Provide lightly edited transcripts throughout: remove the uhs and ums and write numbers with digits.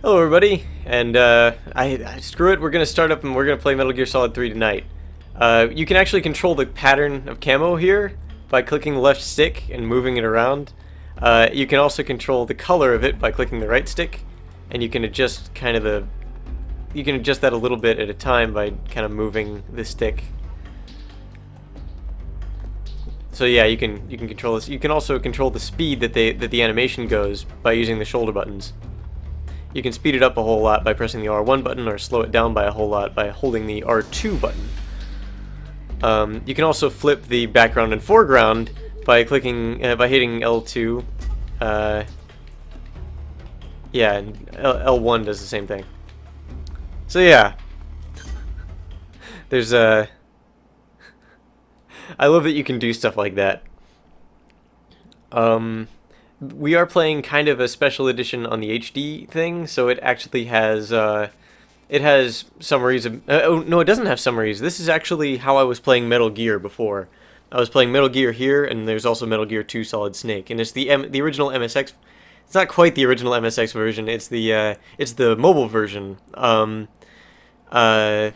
Hello, everybody, and screw it. We're gonna start up and we're gonna play Metal Gear Solid 3 tonight. You can actually control the pattern of camo here by clicking the left stick and moving it around. You can also control the color of it by clicking the right stick, and you can adjust you can adjust that a little bit at a time by kind of moving the stick. So yeah, you can control this. You can also control the speed that the animation goes by using the shoulder buttons. You can speed it up a whole lot by pressing the R1 button, or slow it down by a whole lot by holding the R2 button. You can also flip the background and foreground by clicking by hitting L2. Yeah, and L1 does the same thing. So yeah, there's I love that you can do stuff like that. We are playing kind of a special edition on the HD thing, so it actually has summaries of, oh no, it doesn't have summaries. This is actually how I was playing Metal Gear before. I was playing Metal Gear here, and there's also Metal Gear 2 Solid Snake, and it's the original MSX. It's not quite the original MSX version. It's the mobile version. That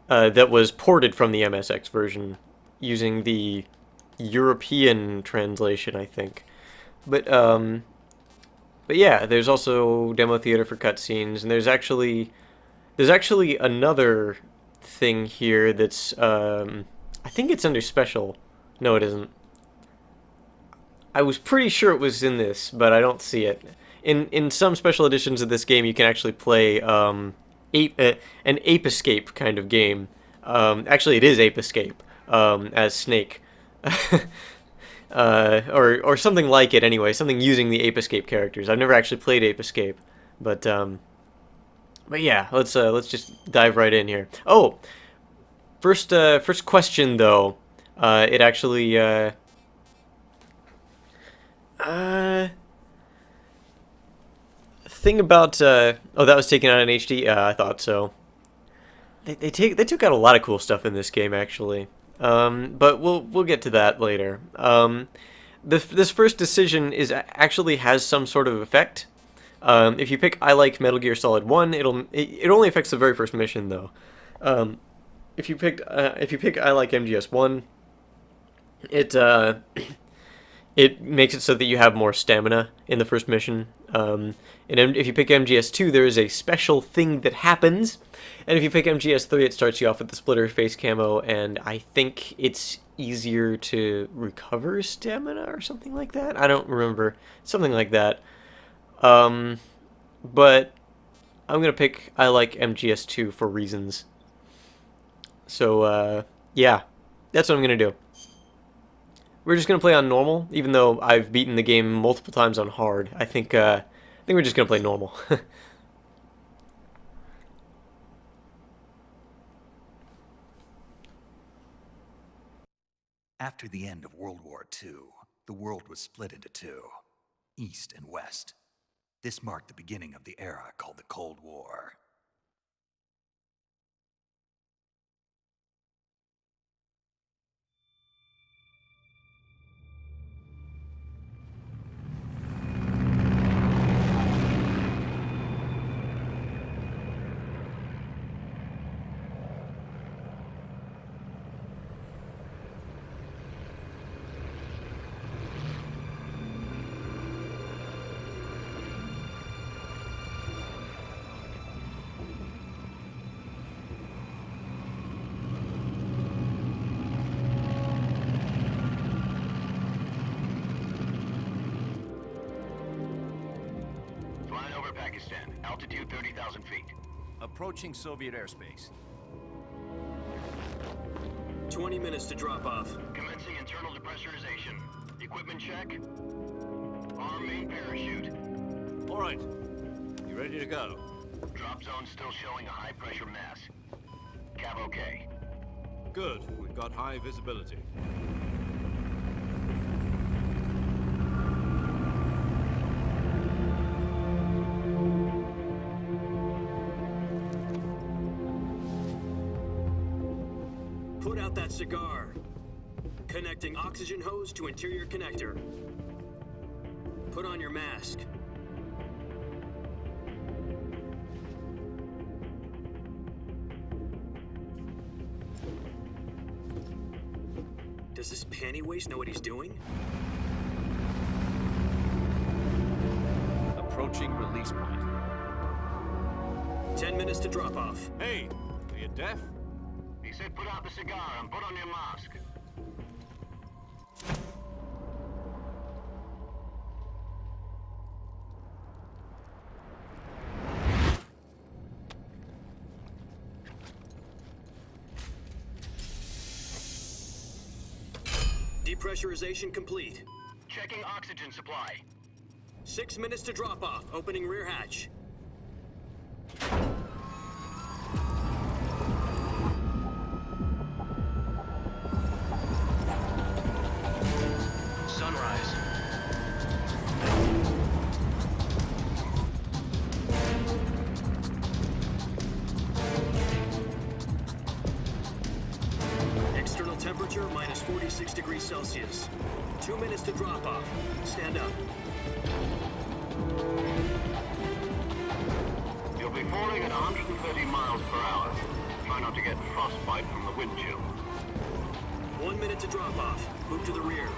was ported from the MSX version using the European translation, I think. But yeah, there's also demo theater for cutscenes, and there's actually another thing here that's I think it's under special. No, it isn't. I was pretty sure it was in this, but I don't see it. In some special editions of this game, you can actually play an Ape Escape kind of game. Actually, it is Ape Escape as Snake. Or something like it anyway, something using the Ape Escape characters. I've never actually played Ape Escape, but yeah, let's just dive right in here. Oh, first question though, it actually thing about oh, that was taken out in HD. I thought so. They took out a lot of cool stuff in this game actually. But we'll get to that later. This first decision actually has some sort of effect. If you pick I like Metal Gear Solid 1, it only affects the very first mission though. If you pick I like MGS 1, it makes it so that you have more stamina in the first mission. And if you pick MGS 2, there is a special thing that happens. And if you pick MGS 3, it starts you off with the splitter face camo, and I think it's easier to recover stamina or something like that. I don't remember. Something like that. But I'm going to pick I like MGS 2 for reasons. So, yeah, that's what I'm going to do. We're just going to play on normal, even though I've beaten the game multiple times on hard. I think we're just going to play normal. After the end of World War II, the world was split into two, East and West. This marked the beginning of the era called the Cold War. Pakistan, altitude 30,000 feet. Approaching Soviet airspace. 20 minutes to drop off. Commencing internal depressurization. Equipment check. Arm main parachute. All right. You ready to go? Drop zone still showing a high pressure mass. Cav okay. Good. We've got high visibility. Put out that cigar. Connecting oxygen hose to interior connector. Put on your mask. Does this panty waste know what he's doing? Approaching release point. 10 minutes to drop off. Hey, are you deaf? He said put out the cigar and put on your mask. Depressurization complete. Checking oxygen supply. 6 minutes to drop off. Opening rear hatch. Sunrise. External temperature minus 46 degrees Celsius. 2 minutes to drop off. Stand up. You'll be falling at 130 miles per hour. Try not to get frostbite from the wind chill. 1 minute to drop off. Move to the rear.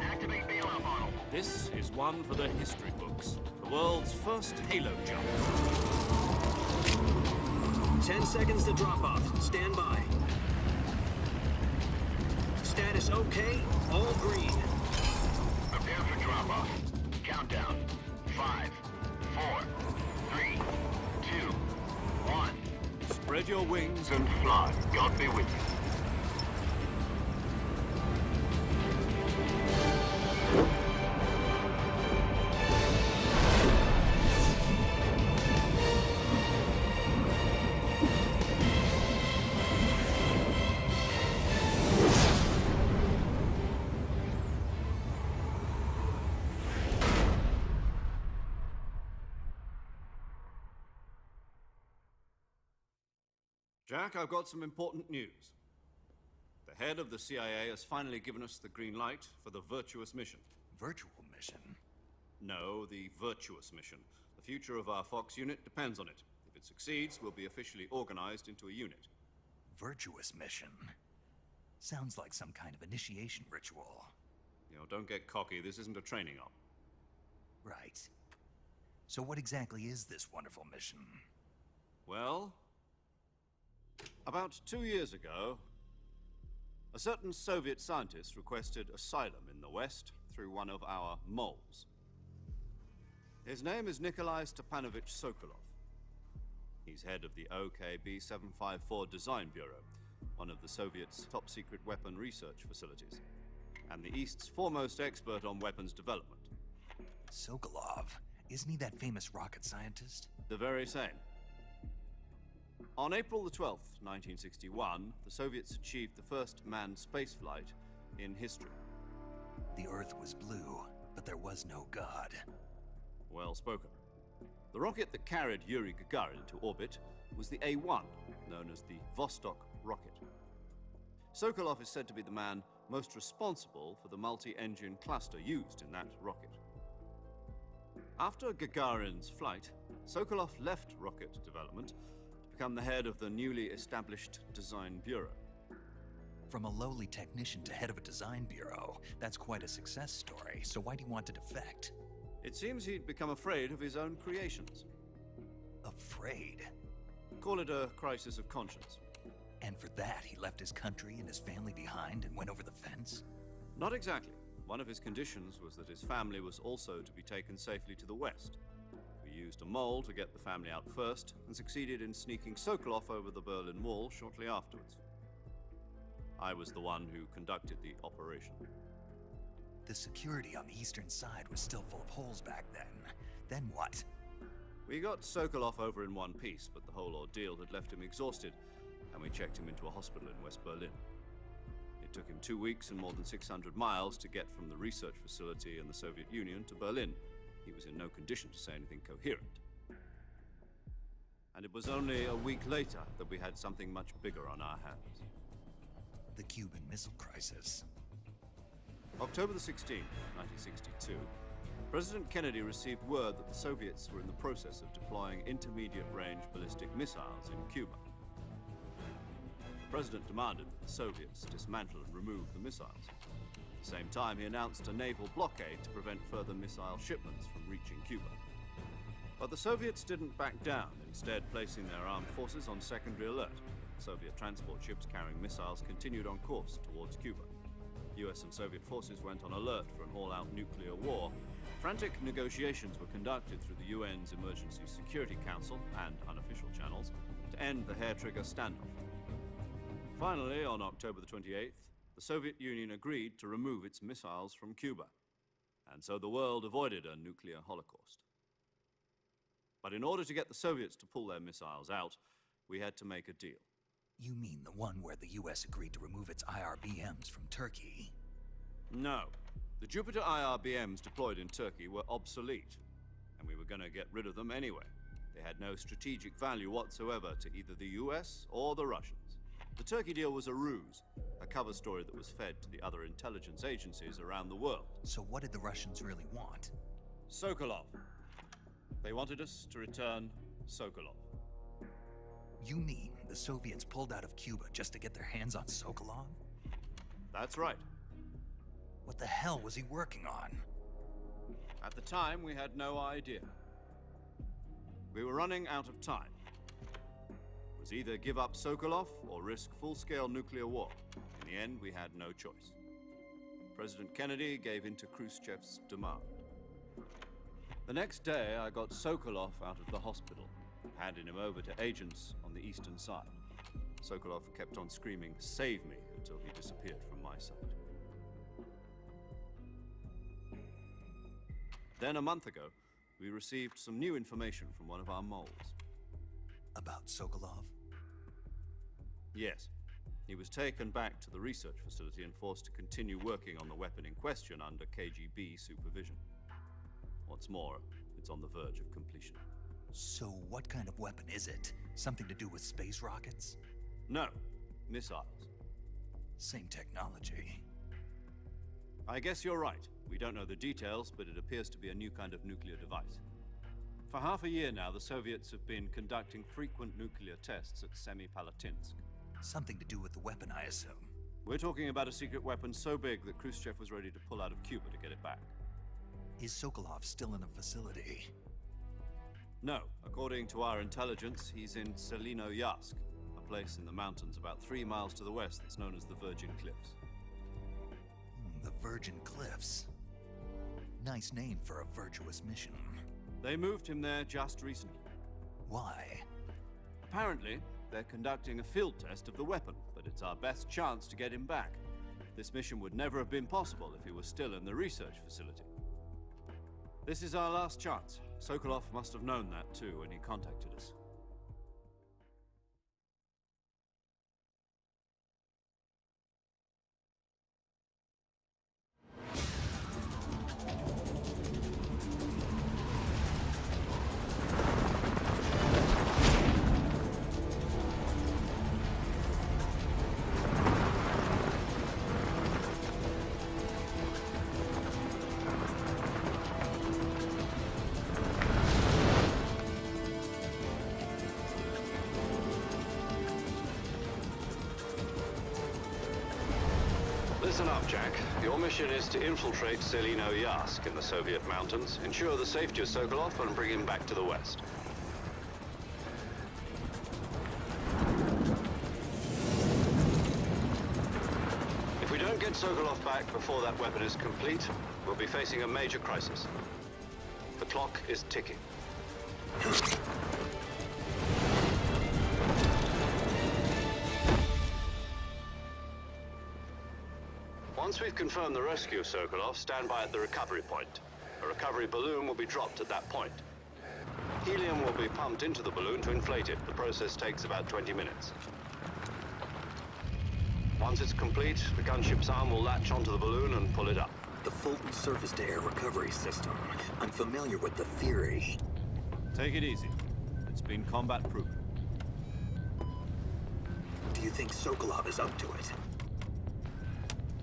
Activate bailout model. This is one for the history books. The world's first halo jump. 10 seconds to drop off. Stand by. Status okay. All green. Prepare for drop-off. Countdown. 5, 4, 3, 2, 1. Spread your wings And fly. God be with you. Jack, I've got some important news. The head of the CIA has finally given us the green light for the Virtuous mission. Virtual mission? No, the Virtuous mission. The future of our Fox unit depends on it. If it succeeds, we'll be officially organized into a unit. Virtuous mission? Sounds like some kind of initiation ritual. You know, don't get cocky. This isn't a training op. Right. So what exactly is this wonderful mission? Well, about 2 years ago, a certain Soviet scientist requested asylum in the West through one of our moles. His name is Nikolai Stepanovich Sokolov. He's head of the OKB-754 Design Bureau, one of the Soviets' top-secret weapon research facilities, and the East's foremost expert on weapons development. Sokolov? Isn't he that famous rocket scientist? The very same. On April the 12th, 1961, the Soviets achieved the first manned spaceflight in history. The Earth was blue, but there was no God. Well spoken. The rocket that carried Yuri Gagarin into orbit was the A-1, known as the Vostok rocket. Sokolov is said to be the man most responsible for the multi-engine cluster used in that rocket. After Gagarin's flight, Sokolov left rocket development to become the head of the newly established Design Bureau. From a lowly technician to head of a design bureau, that's quite a success story, so why do you want to defect? It seems he'd become afraid of his own creations. Afraid? Call it a crisis of conscience. And for that, he left his country and his family behind and went over the fence? Not exactly. One of his conditions was that his family was also to be taken safely to the West. We used a mole to get the family out first and succeeded in sneaking Sokolov over the Berlin Wall shortly afterwards. I was the one who conducted the operation. The security on the eastern side was still full of holes back then. Then what? We got Sokolov over in one piece, but the whole ordeal had left him exhausted, and we checked him into a hospital in West Berlin. It took him 2 weeks and more than 600 miles to get from the research facility in the Soviet Union to Berlin. He was in no condition to say anything coherent. And it was only a week later that we had something much bigger on our hands. The Cuban Missile Crisis. October the 16th, 1962, President Kennedy received word that the Soviets were in the process of deploying intermediate-range ballistic missiles in Cuba. The President demanded that the Soviets dismantle and remove the missiles. At the same time, he announced a naval blockade to prevent further missile shipments from reaching Cuba. But the Soviets didn't back down, instead placing their armed forces on secondary alert. Soviet transport ships carrying missiles continued on course towards Cuba. US and Soviet forces went on alert for an all-out nuclear war. Frantic negotiations were conducted through the UN's Emergency Security Council and unofficial channels to end the hair-trigger standoff. Finally, on October the 28th, the Soviet Union agreed to remove its missiles from Cuba, and so the world avoided a nuclear holocaust. But in order to get the Soviets to pull their missiles out, we had to make a deal. You mean the one where the US agreed to remove its IRBMs from Turkey? No. The Jupiter IRBMs deployed in Turkey were obsolete, and we were going to get rid of them anyway. They had no strategic value whatsoever to either the US or the Russians. The Turkey deal was a ruse, a cover story that was fed to the other intelligence agencies around the world. So what did the Russians really want? Sokolov. They wanted us to return Sokolov. You mean the Soviets pulled out of Cuba just to get their hands on Sokolov? That's right. What the hell was he working on? At the time, we had no idea. We were running out of time. It was either give up Sokolov or risk full-scale nuclear war. In the end, we had no choice. President Kennedy gave in to Khrushchev's demand. The next day, I got Sokolov out of the hospital, handing him over to agents on the eastern side. Sokolov kept on screaming, "Save me," until he disappeared from my sight. Then, a month ago, we received some new information from one of our moles. About Sokolov? Yes. He was taken back to the research facility and forced to continue working on the weapon in question under KGB supervision. What's more, it's on the verge of completion. So what kind of weapon is it? Something to do with space rockets? No, missiles. Same technology. I guess you're right. We don't know the details, but it appears to be a new kind of nuclear device. For half a year now, the Soviets have been conducting frequent nuclear tests at Semipalatinsk. Something to do with the weapon, I assume. We're talking about a secret weapon so big that Khrushchev was ready to pull out of Cuba to get it back. Is Sokolov still in the facility? No, according to our intelligence, he's in Selino-Yarsk, a place in the mountains about 3 miles to the west that's known as the Virgin Cliffs. The Virgin Cliffs. Nice name for a virtuous mission. They moved him there just recently. Why? Apparently, they're conducting a field test of the weapon, but it's our best chance to get him back. This mission would never have been possible if he was still in the research facility. This is our last chance. Sokolov must have known that too when he contacted us. Listen up, Jack. Your mission is to infiltrate Selino-Yarsk in the Soviet mountains, ensure the safety of Sokolov, and bring him back to the west. If we don't get Sokolov back before that weapon is complete, we'll be facing a major crisis. The clock is ticking. Once we've confirmed the rescue of Sokolov, stand by at the recovery point. A recovery balloon will be dropped at that point. Helium will be pumped into the balloon to inflate it. The process takes about 20 minutes. Once it's complete, the gunship's arm will latch onto the balloon and pull it up. The Fulton surface-to-air recovery system. I'm familiar with the theory. Take it easy. It's been combat-proven. Do you think Sokolov is up to it?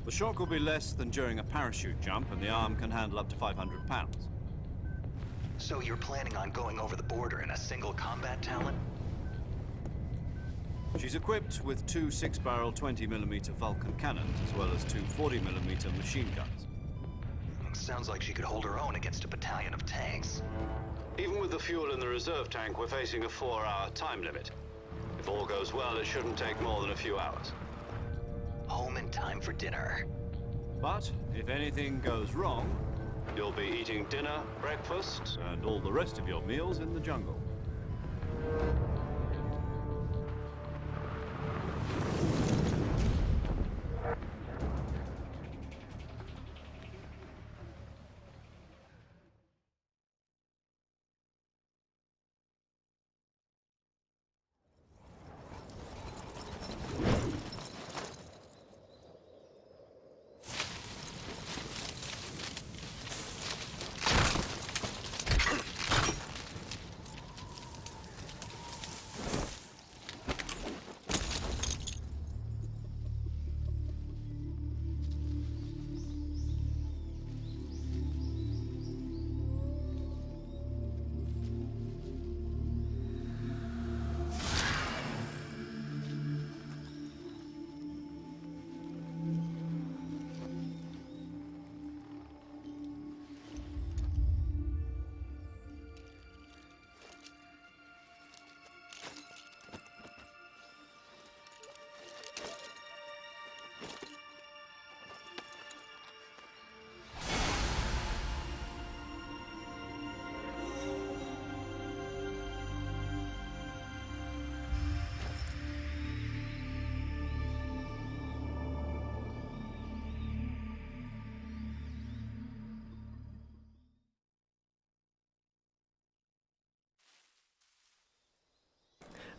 The shock will be less than during a parachute jump, and the arm can handle up to 500 pounds. So you're planning on going over the border in a single combat talent? She's equipped with two 6-barrel 20mm Vulcan cannons, as well as two 40mm machine guns. Sounds like she could hold her own against a battalion of tanks. Even with the fuel in the reserve tank, we're facing a 4-hour time limit. If all goes well, it shouldn't take more than a few hours. Home in time for dinner. But if anything goes wrong, You'll be eating dinner, breakfast. and all the rest of your meals in the jungle.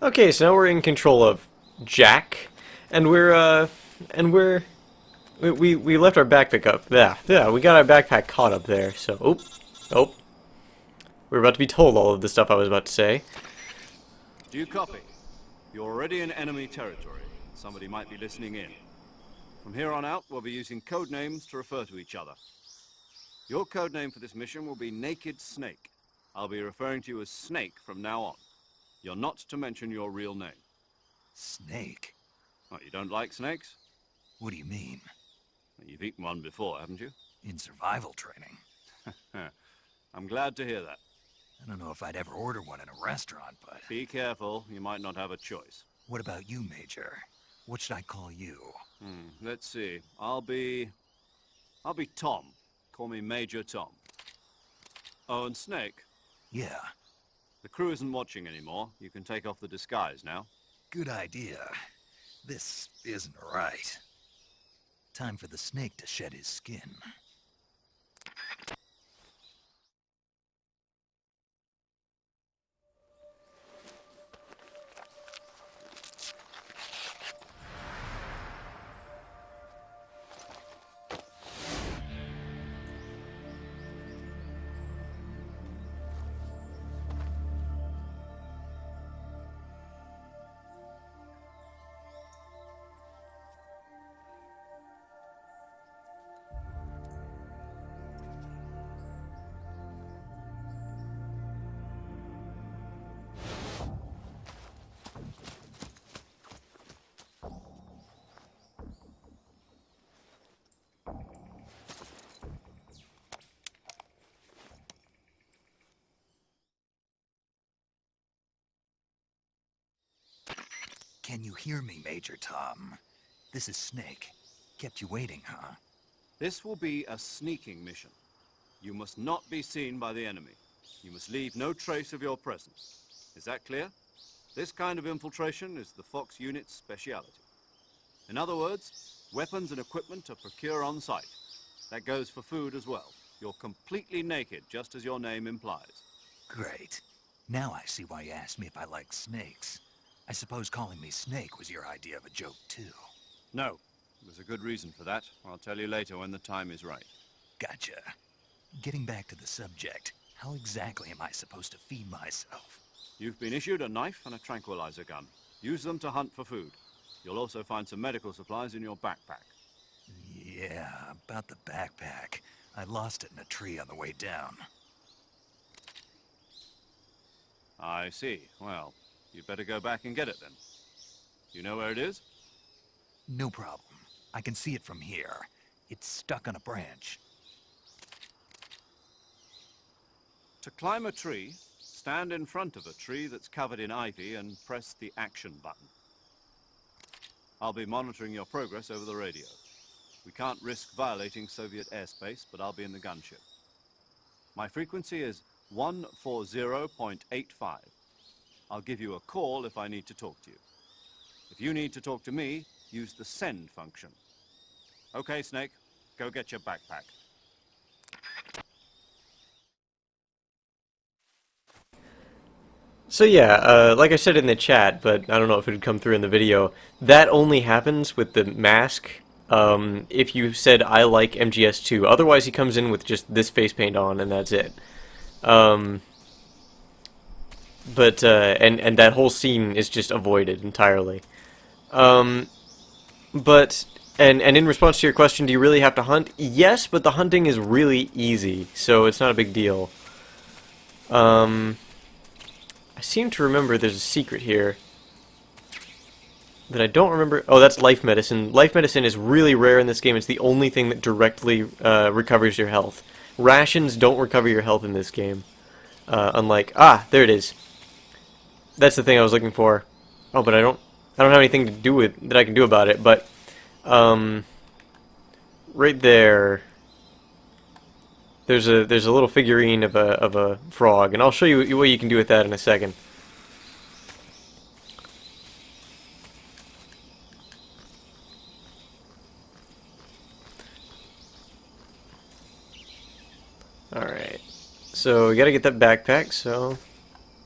Okay, so now we're in control of Jack, and we left our backpack up. Yeah, we got our backpack caught up there. So, oh, we're about to be told all of the stuff I was about to say. Do you copy? You're already in enemy territory. Somebody might be listening in. From here on out, we'll be using code names to refer to each other. Your code name for this mission will be Naked Snake. I'll be referring to you as Snake from now on. You're not to mention your real name. Snake? What, you don't like snakes? What do you mean? You've eaten one before, haven't you? In survival training? I'm glad to hear that. I don't know if I'd ever order one in a restaurant, but... Be careful, you might not have a choice. What about you, Major? What should I call you? Let's see. I'll be Tom. Call me Major Tom. Oh, and Snake, Yeah, the crew isn't watching anymore. You can take off the disguise now. good idea. This isn't right. Time for the snake to shed his skin. Can you hear me, Major Tom? This is Snake. Kept you waiting, huh? This will be a sneaking mission. You must not be seen by the enemy. You must leave no trace of your presence. Is that clear? This kind of infiltration is the Fox unit's speciality. In other words, weapons and equipment are procured on site. That goes for food as well. You're completely naked, just as your name implies. Great. Now I see why you asked me if I like snakes. I suppose calling me Snake was your idea of a joke, too. No, there's a good reason for that. I'll tell you later when the time is right. Gotcha. Getting back to the subject, how exactly am I supposed to feed myself? You've been issued a knife and a tranquilizer gun. Use them to hunt for food. You'll also find some medical supplies in your backpack. Yeah, about the backpack. I lost it in a tree on the way down. I see. Well, you'd better go back and get it then. You know where it is? No problem. I can see it from here. It's stuck on a branch. To climb a tree, stand in front of a tree that's covered in ivy and press the action button. I'll be monitoring your progress over the radio. We can't risk violating Soviet airspace, but I'll be in the gunship. My frequency is 140.85. I'll give you a call if I need to talk to you. If you need to talk to me, use the send function. Okay, Snake, go get your backpack. So yeah, like I said in the chat, but I don't know if it would come through in the video, that only happens with the mask if you said I like MGS2. Otherwise he comes in with just this face paint on and that's it. And that whole scene is just avoided entirely. And in response to your question, do you really have to hunt? Yes, but the hunting is really easy, so it's not a big deal. I seem to remember there's a secret here that I don't remember. Oh, that's life medicine. Life medicine is really rare in this game. It's the only thing that directly recovers your health. Rations don't recover your health in this game. Unlike... Ah, there it is. That's the thing I was looking for. Oh, but I don't have anything to do with that I can do about it, but right there there's a little figurine of a frog, and I'll show you what you can do with that in a second. Alright. So we gotta get that backpack, so...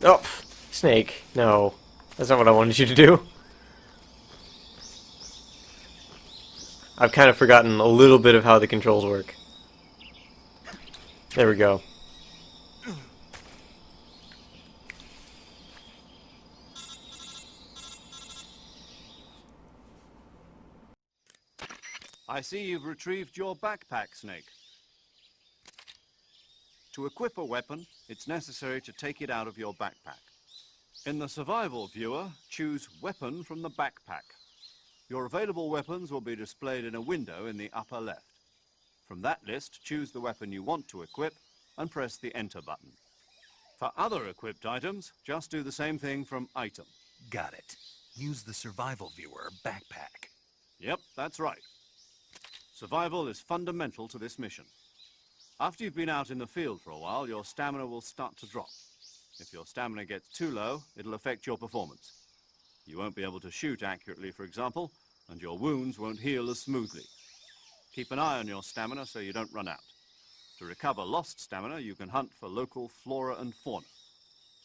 Oh! Snake. No. That's not what I wanted you to do. I've kind of forgotten a little bit of how the controls work. There we go. I see you've retrieved your backpack, Snake. To equip a weapon, it's necessary to take it out of your backpack. In the survival viewer, choose Weapon from the backpack. Your available weapons will be displayed in a window in the upper left. From that list, choose the weapon you want to equip and press the Enter button. For other equipped items, just do the same thing from Item. Got it. Use the survival viewer backpack. Yep, that's right. Survival is fundamental to this mission. After you've been out in the field for a while, your stamina will start to drop. If your stamina gets too low, it'll affect your performance. You won't be able to shoot accurately, for example, and your wounds won't heal as smoothly. Keep an eye on your stamina so you don't run out. To recover lost stamina, you can hunt for local flora and fauna.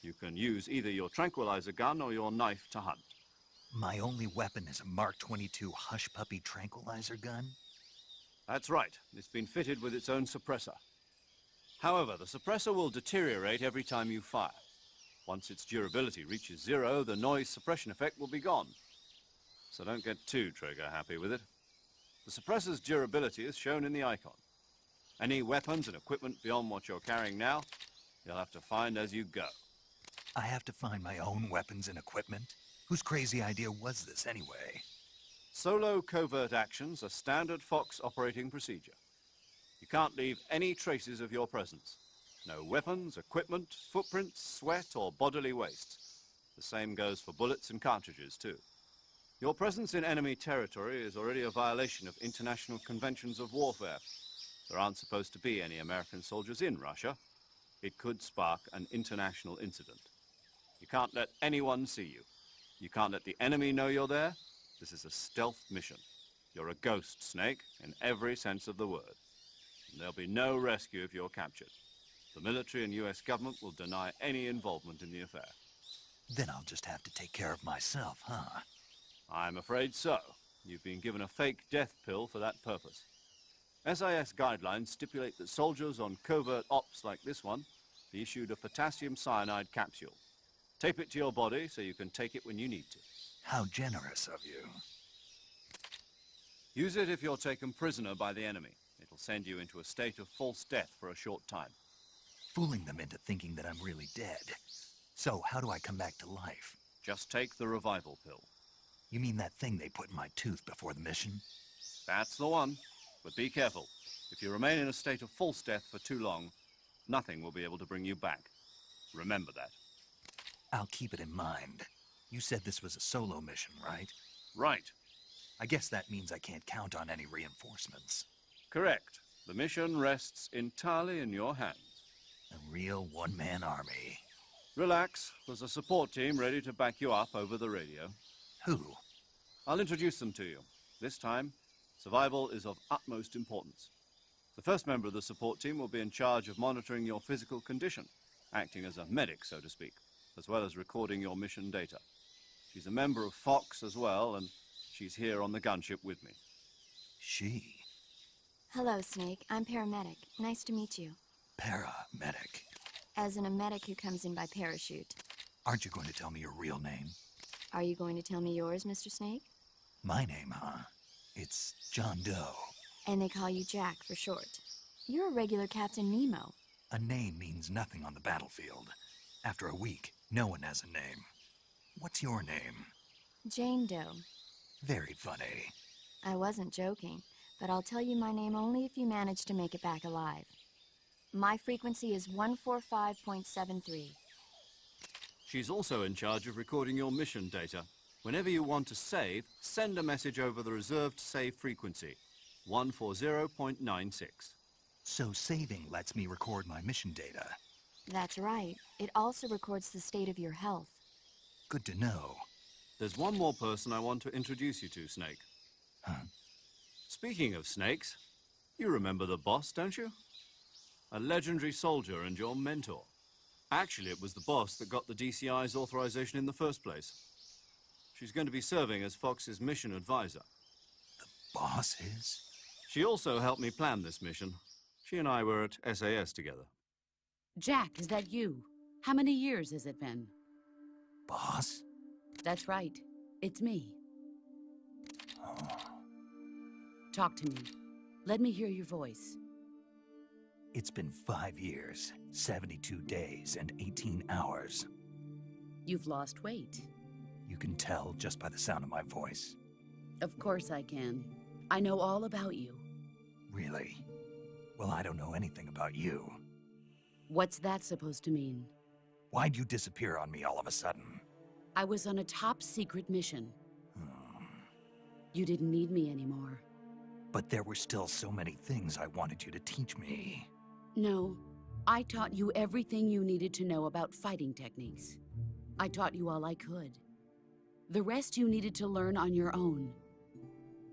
You can use either your tranquilizer gun or your knife to hunt. My only weapon is a Mark 22 Hush Puppy tranquilizer gun? That's right. It's been fitted with its own suppressor. However, the suppressor will deteriorate every time you fire. Once its durability reaches 0, the noise suppression effect will be gone. So don't get too trigger happy with it. The suppressor's durability is shown in the icon. Any weapons and equipment beyond what you're carrying now, you'll have to find as you go. I have to find my own weapons and equipment? Whose crazy idea was this anyway? Solo covert actions are standard Fox operating procedure. You can't leave any traces of your presence. No weapons, equipment, footprints, sweat, or bodily waste. The same goes for bullets and cartridges, too. Your presence in enemy territory is already a violation of international conventions of warfare. There aren't supposed to be any American soldiers in Russia. It could spark an international incident. You can't let anyone see you. You can't let the enemy know you're there. This is a stealth mission. You're a ghost, Snake, in every sense of the word. And there'll be no rescue if you're captured. The military and US government will deny any involvement in the affair. Then I'll just have to take care of myself, huh? I'm afraid so. You've been given a fake death pill for that purpose. SIS guidelines stipulate that soldiers on covert ops like this one be issued a potassium cyanide capsule. Tape it to your body so you can take it when you need to. How generous of you. Use it if you're taken prisoner by the enemy. It'll send you into a state of false death for a short time. Fooling them into thinking that I'm really dead. So, how do I come back to life? Just take the revival pill. You mean that thing they put in my tooth before the mission? That's the one. But be careful. If you remain in a state of false death for too long, nothing will be able to bring you back. Remember that. I'll keep it in mind. You said this was a solo mission, right? Right. I guess that means I can't count on any reinforcements. Correct. The mission rests entirely in your hands. A real one-man army. Relax. There's a support team ready to back you up over the radio. Who? I'll introduce them to you. This time, survival is of utmost importance. The first member of the support team will be in charge of monitoring your physical condition, acting as a medic, so to speak, as well as recording your mission data. She's a member of Fox as well, and she's here on the gunship with me. She? Hello, Snake. I'm paramedic. Nice to meet you. Paramedic. As in a medic who comes in by parachute. Aren't you going to tell me your real name? Are you going to tell me yours, Mr. Snake? My name, huh? It's John Doe. And they call you Jack for short. You're a regular Captain Nemo. A name means nothing on the battlefield. After a week, no one has a name. What's your name? Jane Doe. Very funny. I wasn't joking, but I'll tell you my name only if you manage to make it back alive. My frequency is 145.73. She's also in charge of recording your mission data. Whenever you want to save, send a message over the reserved save frequency, 140.96. So saving lets me record my mission data. That's right. It also records the state of your health. Good to know. There's one more person I want to introduce you to, Snake. Huh? Speaking of snakes, you remember the boss, don't you? A legendary soldier and your mentor. Actually, it was the boss that got the DCI's authorization in the first place. She's going to be serving as Fox's mission advisor. Boss is? She also helped me plan this mission. She and I were at SAS together. Jack, is that you? How many years has it been? Boss? That's right. It's me. Talk to me. Let me hear your voice. It's been 5 years, 72 days, and 18 hours. You've lost weight. You can tell just by the sound of my voice. Of course I can. I know all about you. Really? Well, I don't know anything about you. What's that supposed to mean? Why'd you disappear on me all of a sudden? I was on a top-secret mission. You didn't need me anymore. But there were still so many things I wanted you to teach me. No, I taught you everything you needed to know about fighting techniques. I taught you all I could. The rest you needed to learn on your own.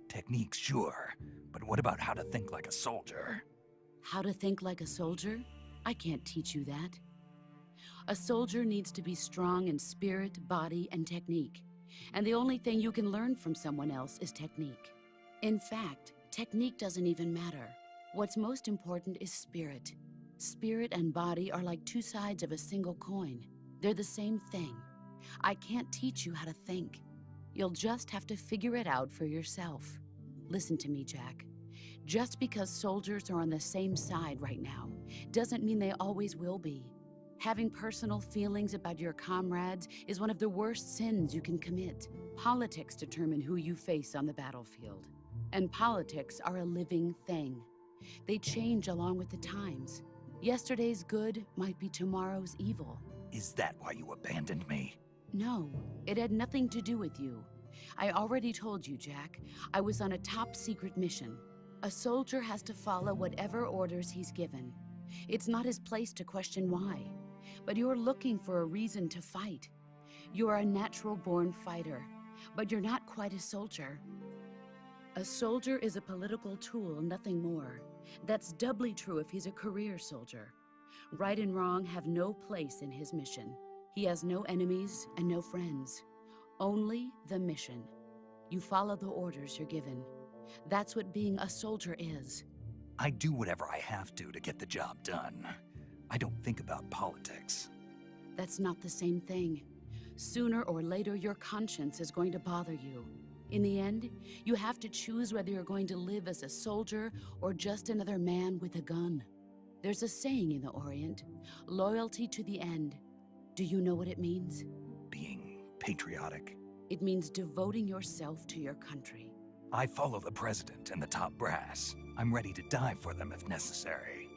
Techniques, sure. But what about how to think like a soldier? How to think like a soldier? I can't teach you that. A soldier needs to be strong in spirit, body, and technique. And the only thing you can learn from someone else is technique. In fact, technique doesn't even matter. What's most important is spirit. Spirit and body are like two sides of a single coin. They're the same thing. I can't teach you how to think. You'll just have to figure it out for yourself. Listen to me, Jack. Just because soldiers are on the same side right now doesn't mean they always will be. Having personal feelings about your comrades is one of the worst sins you can commit. Politics determine who you face on the battlefield. And politics are a living thing. They change along with the times. Yesterday's good might be tomorrow's evil. Is that why you abandoned me? No, it had nothing to do with you. I already told you, Jack. I was on a top-secret mission. A soldier has to follow whatever orders he's given. It's not his place to question why. But you're looking for a reason to fight. You're a natural-born fighter, but you're not quite a soldier. A soldier is a political tool, nothing more. That's doubly true if he's a career soldier. Right and wrong have no place in his mission. He has no enemies and no friends. Only the mission. You follow the orders you're given. That's what being a soldier is. I do whatever I have to get the job done. I don't think about politics. That's not the same thing. Sooner or later, your conscience is going to bother you. In the end, you have to choose whether you're going to live as a soldier or just another man with a gun. There's a saying in the Orient, loyalty to the end. Do you know what it means? Being patriotic. It means devoting yourself to your country. I follow the president and the top brass. I'm ready to die for them if necessary.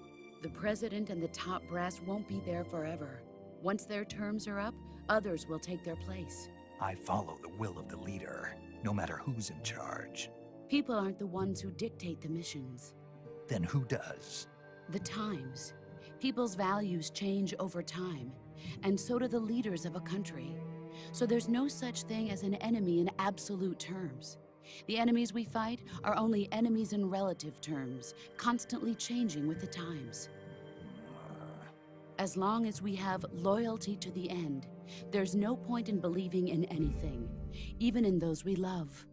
The president and the top brass won't be there forever. Once their terms are up, others will take their place. I follow the will of the leader, no matter who's in charge. People aren't the ones who dictate the missions. Then who does? The times. People's values change over time, and so do the leaders of a country. So there's no such thing as an enemy in absolute terms. The enemies we fight are only enemies in relative terms, constantly changing with the times. As long as we have loyalty to the end, there's no point in believing in anything, even in those we love.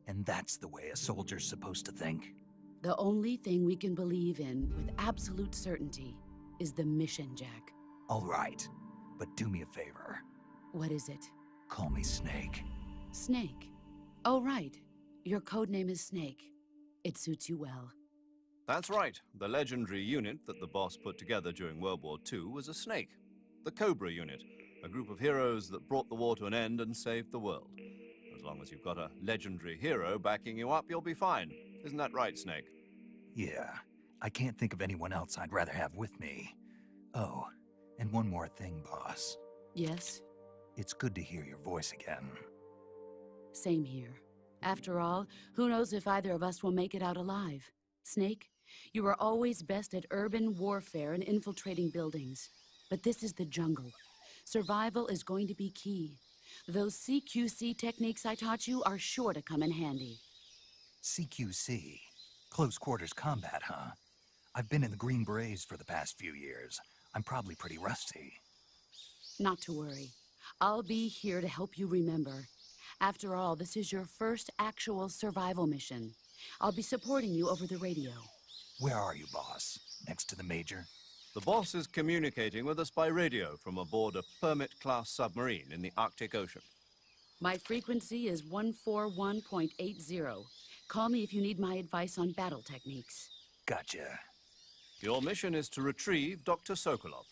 And that's the way a soldier's supposed to think? The only thing we can believe in with absolute certainty is the mission, Jack. All right, but do me a favor. What is it? Call me Snake. Snake. Oh, right. Your codename is Snake. It suits you well. That's right. The legendary unit that the boss put together during World War II was a snake. The Cobra unit, a group of heroes that brought the war to an end and saved the world. As long as you've got a legendary hero backing you up, you'll be fine. Isn't that right, Snake? Yeah, I can't think of anyone else I'd rather have with me. Oh, and one more thing, boss. Yes? It's good to hear your voice again. Same here. After all, who knows if either of us will make it out alive? Snake, you are always best at urban warfare and infiltrating buildings. But this is the jungle. Survival is going to be key. Those CQC techniques I taught you are sure to come in handy. CQC? Close quarters combat, huh? I've been in the Green Berets for the past few years. I'm probably pretty rusty. Not to worry. I'll be here to help you remember. After all, this is your first actual survival mission. I'll be supporting you over the radio. Where are you, boss? Next to the Major? The boss is communicating with us by radio from aboard a Permit-class submarine in the Arctic Ocean. My frequency is 141.80. Call me if you need my advice on battle techniques. Gotcha. Your mission is to retrieve Dr. Sokolov.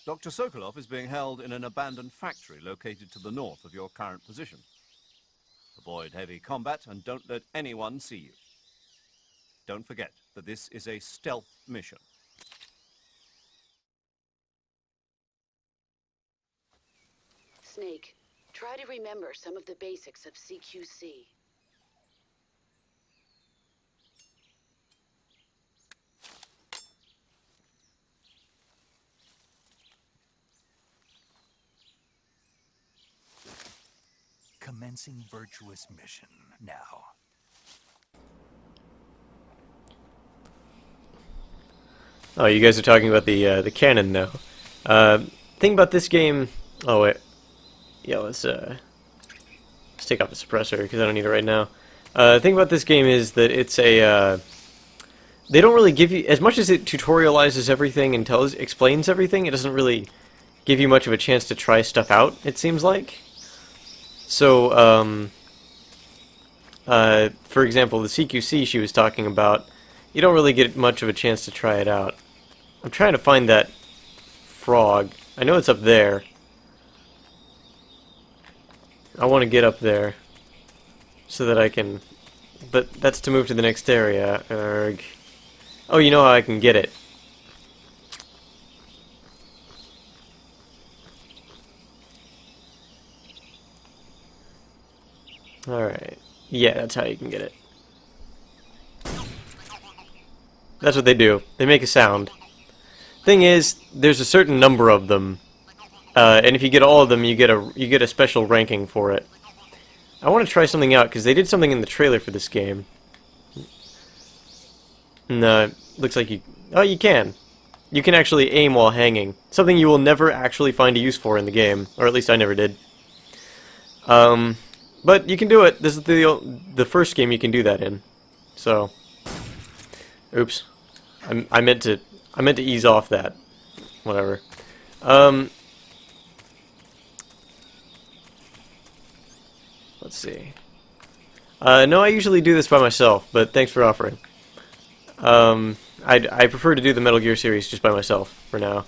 Dr. Sokolov is being held in an abandoned factory located to the north of your current position. Avoid heavy combat and don't let anyone see you. Don't forget that this is a stealth mission. Snake, try to remember some of the basics of CQC. Commencing virtuous mission now. Oh, you guys are talking about the cannon now. Thing about this game. Oh wait, yeah. Let's take off the suppressor because I don't need it right now. Thing about this game is that it's a. They don't really give you as much as it tutorializes everything and explains everything. It doesn't really give you much of a chance to try stuff out. It seems like. So, for example, the CQC she was talking about, you don't really get much of a chance to try it out. I'm trying to find that frog. I know it's up there. I want to get up there so that I can... But that's to move to the next area. Erg. Oh, you know how I can get it. Alright. Yeah, that's how you can get it. That's what they do. They make a sound. Thing is, there's a certain number of them. And if you get all of them, you get a special ranking for it. I want to try something out, because they did something in the trailer for this game. No, looks like you... Oh, you can. You can actually aim while hanging. Something you will never actually find a use for in the game. Or at least I never did. But you can do it. This is the first game you can do that in. So, oops. I meant to ease off that. Whatever. Let's see. No, I usually do this by myself, but thanks for offering. I prefer to do the Metal Gear series just by myself for now.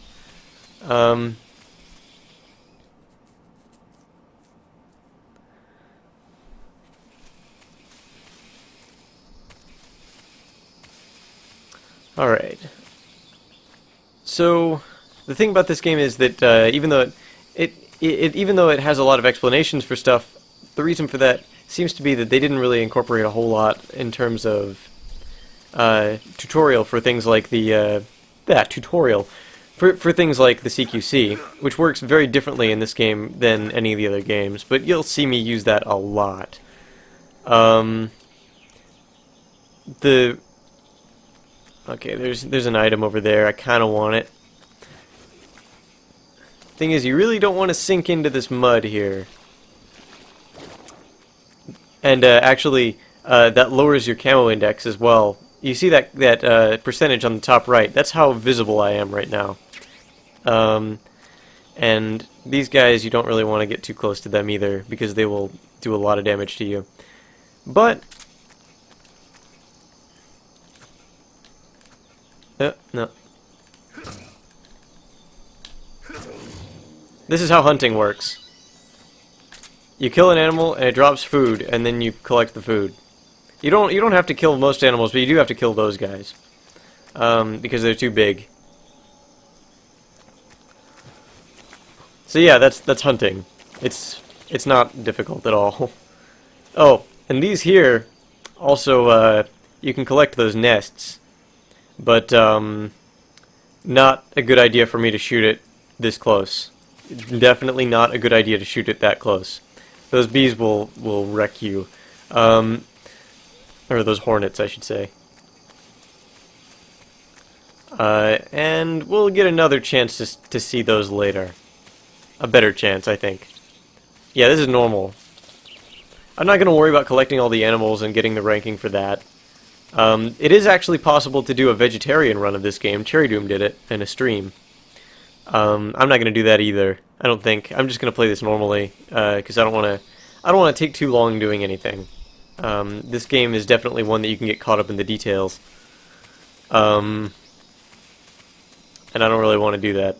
Alright. So, the thing about this game is that even though even though it has a lot of explanations for stuff, the reason for that seems to be that they didn't really incorporate a whole lot in terms of tutorial for things like the tutorial for things like the CQC, which works very differently in this game than any of the other games. But you'll see me use that a lot. Okay, there's an item over there. I kind of want it. Thing is, you really don't want to sink into this mud here. And actually, that lowers your camo index as well. You see that percentage on the top right? That's how visible I am right now. And these guys, you don't really want to get too close to them either, because they will do a lot of damage to you. But no. This is how hunting works. You kill an animal and it drops food, and then you collect the food. You don't have to kill most animals, but you do have to kill those guys. Because they're too big. So yeah, that's hunting. It's not difficult at all. Oh, and these here also you can collect those nests. But not a good idea for me to shoot it this close. Definitely not a good idea to shoot it that close. Those bees will wreck you. Or those hornets, I should say. And we'll get another chance to see those later. A better chance, I think. Yeah, this is normal. I'm not going to worry about collecting all the animals and getting the ranking for that. It is actually possible to do a vegetarian run of this game. Cherry Doom did it in a stream. I'm not going to do that either. I don't think. I'm just going to play this normally because I don't want to take too long doing anything. This game is definitely one that you can get caught up in the details. And I don't really want to do that.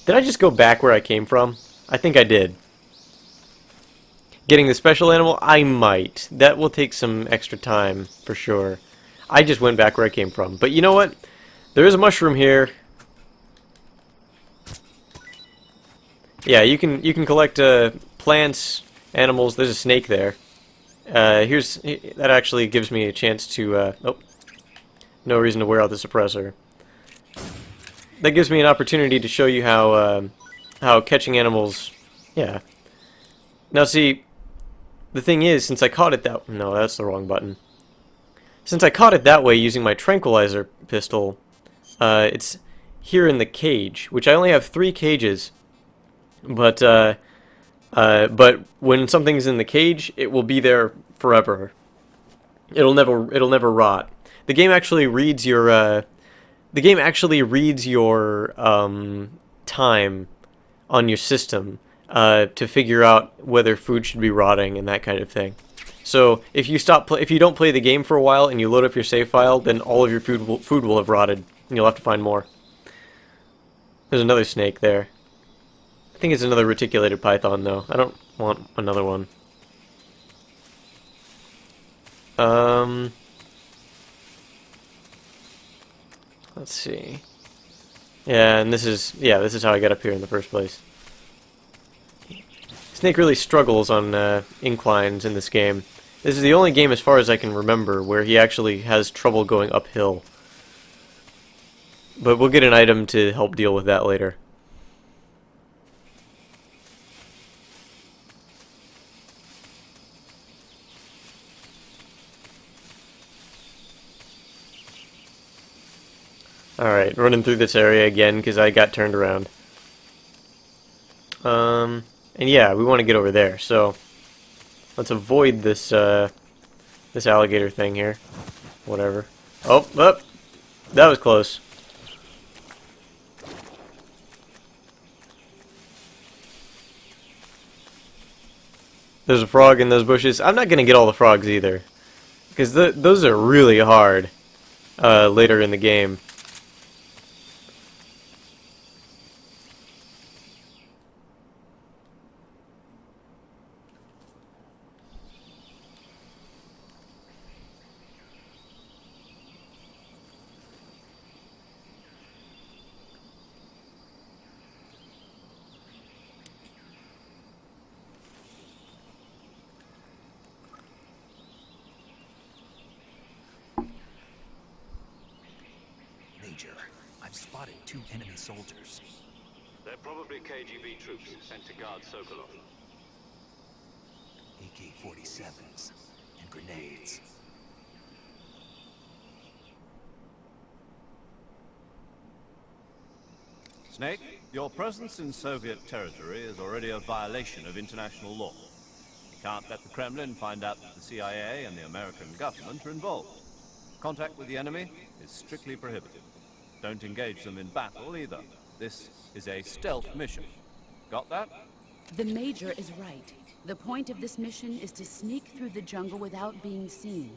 Did I just go back where I came from? I think I did. Getting the special animal? I might. That will take some extra time, for sure. I just went back where I came from. But you know what? There is a mushroom here. Yeah, you can collect plants, animals. There's a snake there. That actually gives me a chance to. Oh, no reason to wear out the suppressor. That gives me an opportunity to show you how catching animals. Yeah. Now see, the thing is, since I caught it that. No, that's the wrong button. Since I caught it that way using my tranquilizer pistol, it's here in the cage, which I only have 3 cages. But when something's in the cage, it will be there forever. It'll never rot. The game actually reads your time on your system to figure out whether food should be rotting and that kind of thing. So if you don't play the game for a while and you load up your save file, then all of your food will have rotted and you'll have to find more. There's another snake there. I think it's another reticulated python though. I don't want another one. Let's see. Yeah, and this is how I got up here in the first place. Snake really struggles on inclines in this game. This is the only game, as far as I can remember, where he actually has trouble going uphill. But we'll get an item to help deal with that later. Alright, running through this area again because I got turned around. And yeah, we want to get over there, so let's avoid this this alligator thing here. Whatever. Oh, that was close. There's a frog in those bushes. I'm not going to get all the frogs either, because those are really hard later in the game. Major, I've spotted 2 enemy soldiers. They're probably KGB troops sent to guard Sokolov. AK-47s and grenades. Snake, your presence in Soviet territory is already a violation of international law. You can't let the Kremlin find out that the CIA and the American government are involved. Contact with the enemy is strictly prohibited. Don't engage them in battle either. This is a stealth mission. Got that? The Major is right. The point of this mission is to sneak through the jungle without being seen.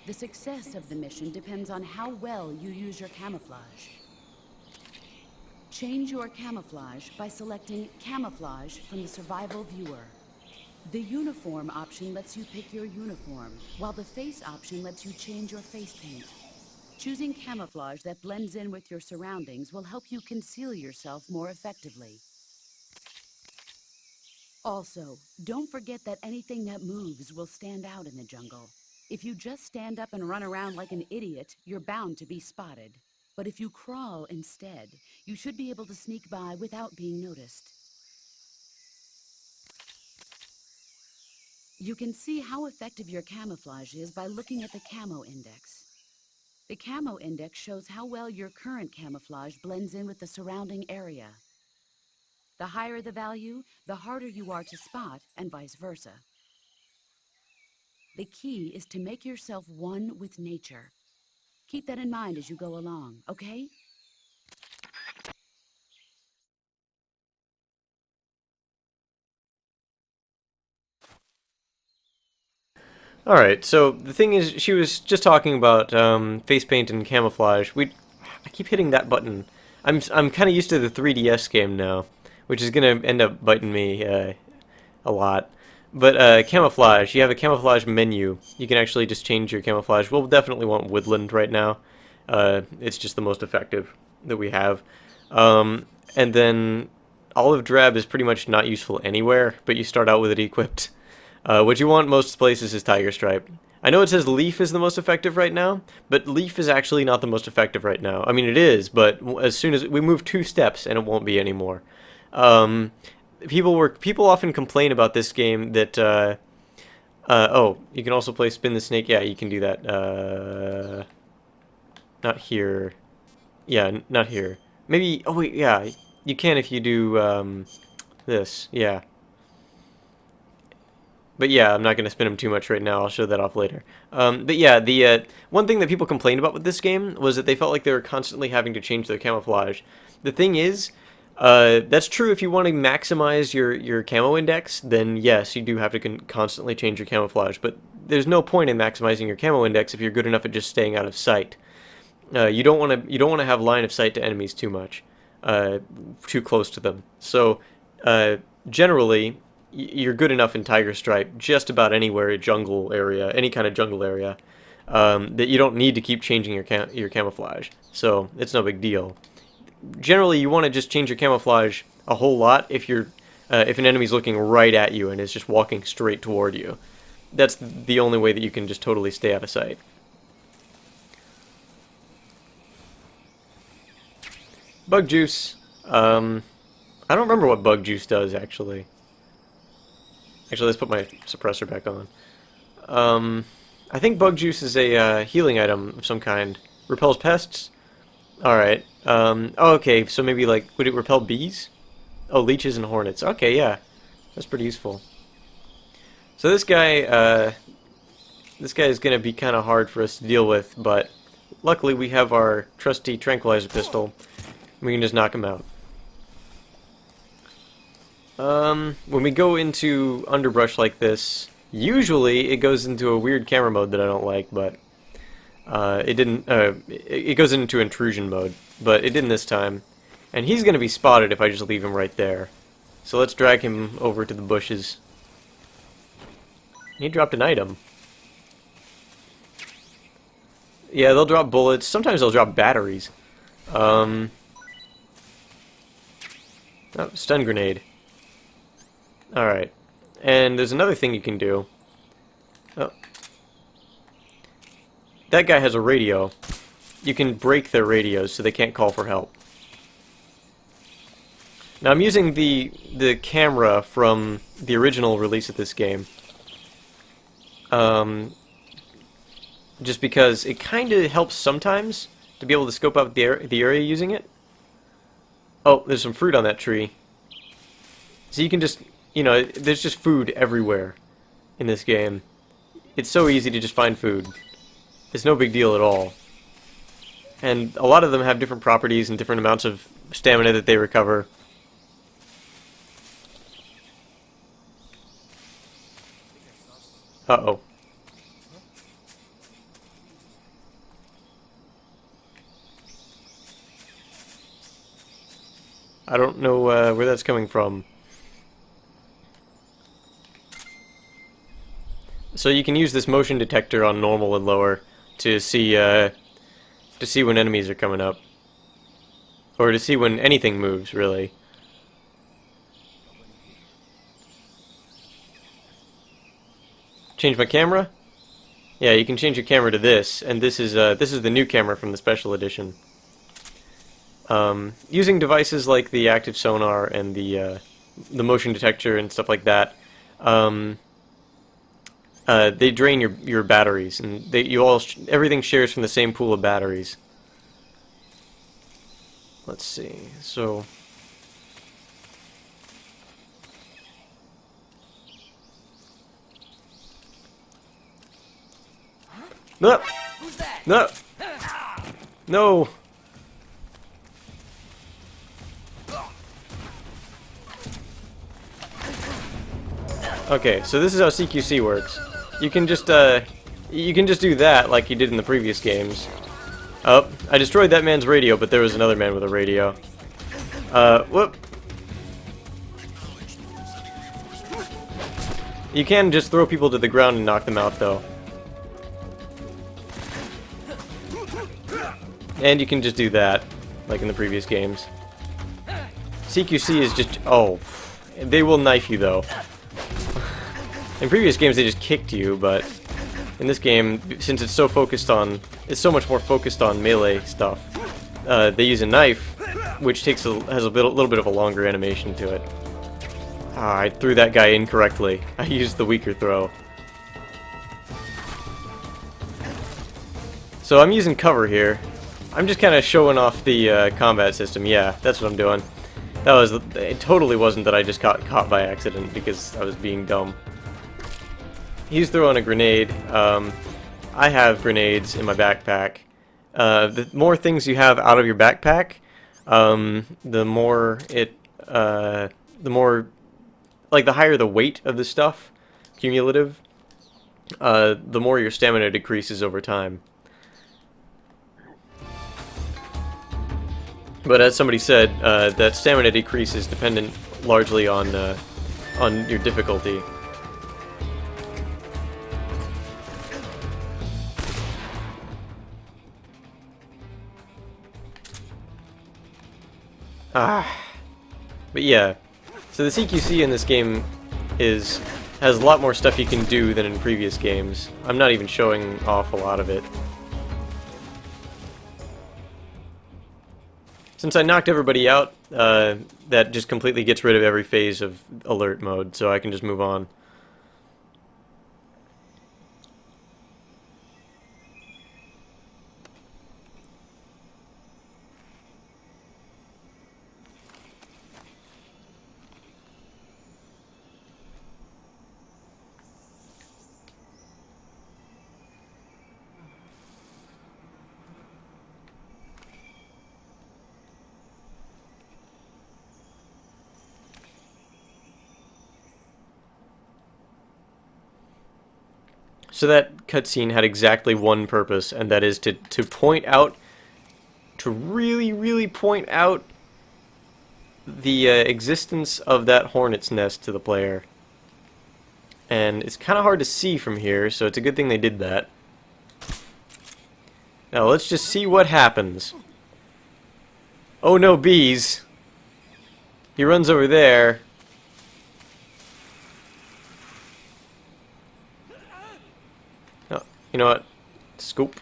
The success of the mission depends on how well you use your camouflage. Change your camouflage by selecting Camouflage from the Survival Viewer. The Uniform option lets you pick your uniform, while the Face option lets you change your face paint. Choosing camouflage that blends in with your surroundings will help you conceal yourself more effectively. Also, don't forget that anything that moves will stand out in the jungle. If you just stand up and run around like an idiot, you're bound to be spotted. But if you crawl instead, you should be able to sneak by without being noticed. You can see how effective your camouflage is by looking at the Camo Index. The Camo Index shows how well your current camouflage blends in with the surrounding area. The higher the value, the harder you are to spot, and vice versa. The key is to make yourself one with nature. Keep that in mind as you go along, okay? Alright, so the thing is, she was just talking about face paint and camouflage. I keep hitting that button. I'm kind of used to the 3DS game now, which is going to end up biting me a lot. But camouflage, you have a camouflage menu. You can actually just change your camouflage. We'll definitely want woodland right now. It's just the most effective that we have. And then olive drab is pretty much not useful anywhere, but you start out with it equipped. What you want most places is tiger stripe. I know it says leaf is the most effective right now, but leaf is actually not the most effective right now. I mean, it is, but as soon as we move 2 steps, and it won't be anymore. People often complain about this game that oh, you can also play spin the snake. Yeah, you can do that. Not here. Yeah, not here. Maybe. Oh wait, yeah, you can if you do this. Yeah. But yeah, I'm not going to spin them too much right now. I'll show that off later. But yeah, the one thing that people complained about with this game was that they felt like they were constantly having to change their camouflage. The thing is, that's true if you want to maximize your camo index, then yes, you do have to constantly change your camouflage. But there's no point in maximizing your camo index if you're good enough at just staying out of sight. You don't want to have line of sight to enemies too much, too close to them. So generally, you're good enough in Tiger Stripe just about anywhere, jungle area, any kind of jungle area, that you don't need to keep changing your camouflage. So it's no big deal. Generally, you want to just change your camouflage a whole lot if an enemy's looking right at you and is just walking straight toward you. That's the only way that you can just totally stay out of sight. Bug juice. I don't remember what bug juice does actually. Actually, let's put my suppressor back on. I think bug juice is a healing item of some kind. Repels pests? Alright. Oh, okay, so maybe, like, would it repel bees? Oh, leeches and hornets. Okay, yeah. That's pretty useful. So this guy is going to be kind of hard for us to deal with, but luckily we have our trusty tranquilizer pistol. We can just knock him out. When we go into underbrush like this, usually it goes into a weird camera mode that I don't like, but it didn't. It goes into intrusion mode, but it didn't this time. And he's gonna be spotted if I just leave him right there. So let's drag him over to the bushes. He dropped an item. Yeah, they'll drop bullets. Sometimes they'll drop batteries. Oh, stun grenade. Alright. And there's another thing you can do. Oh. That guy has a radio. you can break their radios so they can't call for help. Now I'm using the camera from the original release of this game. Just because it kind of helps sometimes to be able to scope out the area using it. Oh, there's some fruit on that tree. So you can just, you know, there's just food everywhere in this game. It's so easy to just find food. It's no big deal at all. And a lot of them have different properties and different amounts of stamina that they recover. Uh-oh. I don't know where that's coming from. So you can use this motion detector on normal and lower to see when enemies are coming up, or to see when anything moves, really. Change my camera? Yeah, you can change your camera to this, and this is the new camera from the special edition. Using devices like the active sonar and the motion detector and stuff like that, they drain your batteries, and everything shares from the same pool of batteries. Let's see. So. No! No! No! Okay, so this is how CQC works. You can just do that like you did in the previous games. Oh, I destroyed that man's radio, but there was another man with a radio. Whoop. You can just throw people to the ground and knock them out, though. And you can just do that, like in the previous games. CQC is just... oh. They will knife you, though. In previous games, they just kicked you, but in this game, since it's so focused on... it's so much more focused on melee stuff, they use a knife, which has a little bit of a longer animation to it. Ah, I threw that guy incorrectly. I used the weaker throw. So I'm using cover here. I'm just kind of showing off the combat system. Yeah, that's what I'm doing. It totally wasn't that I just got caught by accident because I was being dumb. He's throwing a grenade. I have grenades in my backpack. The more things you have out of your backpack, the more like the higher the weight of the stuff, cumulative, the more your stamina decreases over time. But as somebody said, that stamina decrease is dependent largely on your difficulty. But yeah, so the CQC in this game has a lot more stuff you can do than in previous games. I'm not even showing off a lot of it. Since I knocked everybody out, that just completely gets rid of every phase of alert mode, so I can just move on. So that cutscene had exactly one purpose, and that is to point out, to really, really point out the existence of that hornet's nest to the player. And it's kind of hard to see from here, so it's a good thing they did that. Now let's just see what happens. Oh no, bees. He runs over there. You know what? Scoop.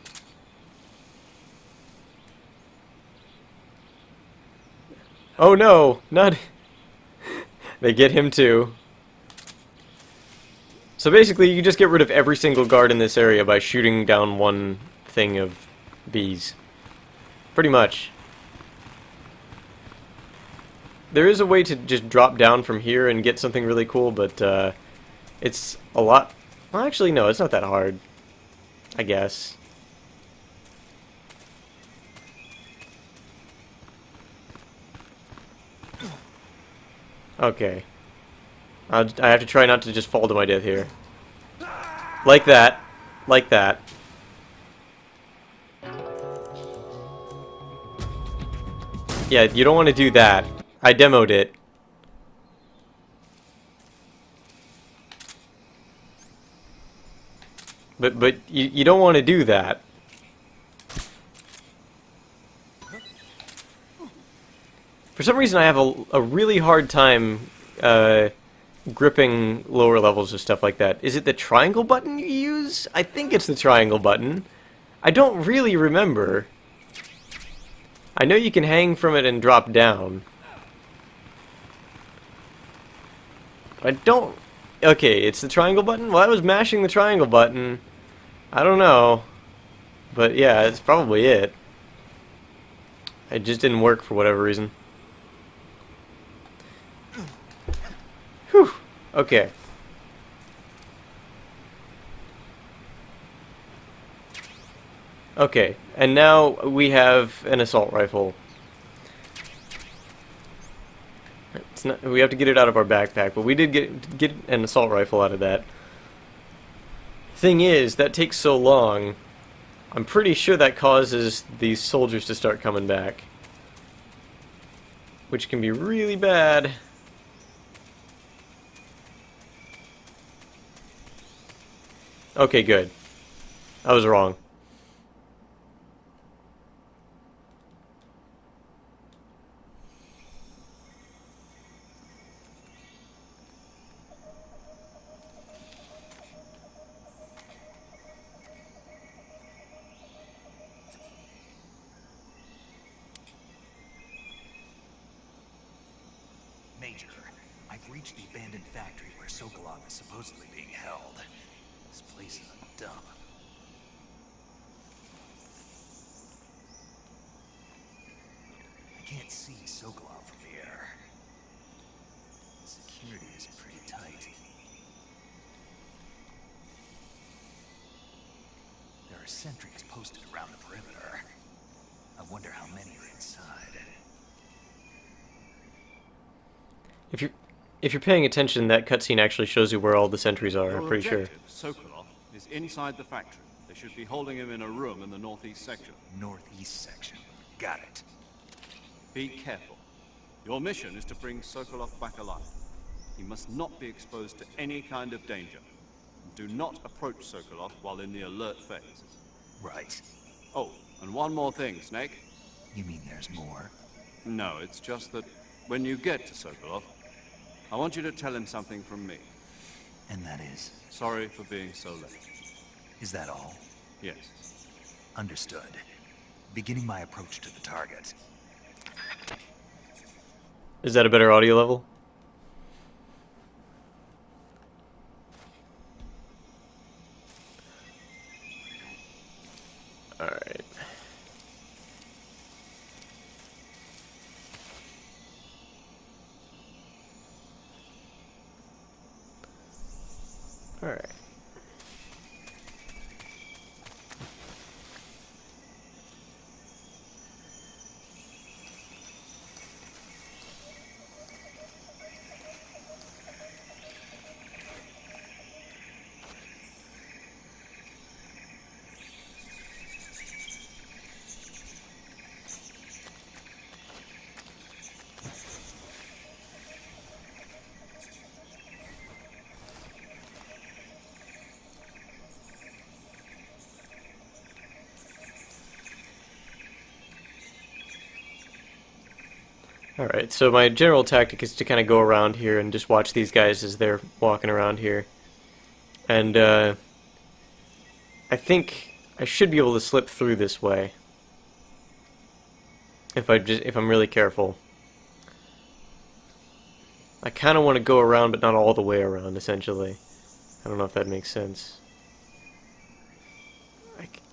Oh no, not... They get him too. So basically, you just get rid of every single guard in this area by shooting down one thing of bees. Pretty much. There is a way to just drop down from here and get something really cool, but it's a lot... Well, actually, no, it's not that hard, I guess. Okay. I have to try not to just fall to my death here. Like that. Like that. Yeah, you don't want to do that. I demoed it. But you don't want to do that. For some reason, I have a really hard time gripping lower levels of stuff like that. Is it the triangle button you use? I think it's the triangle button. I don't really remember. I know you can hang from it and drop down. I don't... Okay, it's the triangle button? Well, I was mashing the triangle button. I don't know. But yeah, it's probably it. It just didn't work for whatever reason. Whew. Okay. Okay, and now we have an assault rifle. It's not, we have to get it out of our backpack, but we did get an assault rifle out of that. Thing is, that takes so long. I'm pretty sure that causes these soldiers to start coming back, which can be really bad. Okay, good. I was wrong. Major, I've reached the abandoned factory where Sokolov is supposedly being held. This place is a dump. I can't see Sokolov from the air. Security is pretty tight. There are sentries posted around the perimeter. I wonder how many are inside. If you're paying attention, that cutscene actually shows you where all the sentries are, I'm Your pretty sure. objective, Sokolov, is inside the factory. They should be holding him in a room in the northeast section. Northeast section. Got it. Be careful. Your mission is to bring Sokolov back alive. He must not be exposed to any kind of danger. Do not approach Sokolov while in the alert phase. Right. Oh, and one more thing, Snake. You mean there's more? No, it's just that when you get to Sokolov, I want you to tell him something from me. And that is? Sorry for being so late. Is that all? Yes. Understood. Beginning my approach to the target. Is that a better audio level? Alright. Alright. Alright, so my general tactic is to kind of go around here and just watch these guys as they're walking around here. And, I think I should be able to slip through this way. If I'm really careful. I kind of want to go around, but not all the way around, essentially. I don't know if that makes sense.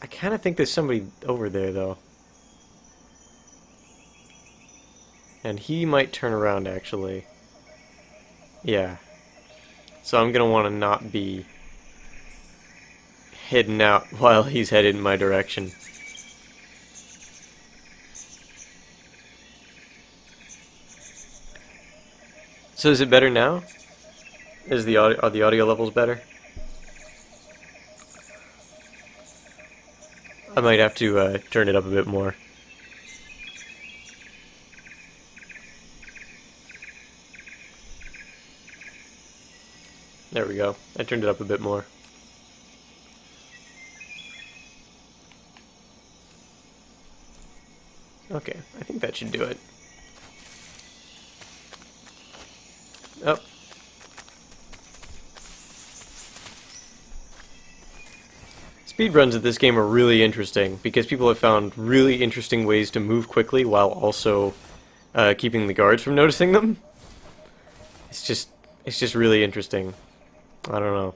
I kind of think there's somebody over there, though. And he might turn around, actually. Yeah. So I'm going to want to not be heading out while he's headed in my direction. So is it better now? Is the audio, are the audio levels better? I might have to turn it up a bit more. There we go. I turned it up a bit more. Okay, I think that should do it. Oh. Speedruns of this game are really interesting because people have found really interesting ways to move quickly while also keeping the guards from noticing them. It's just really interesting. I don't know.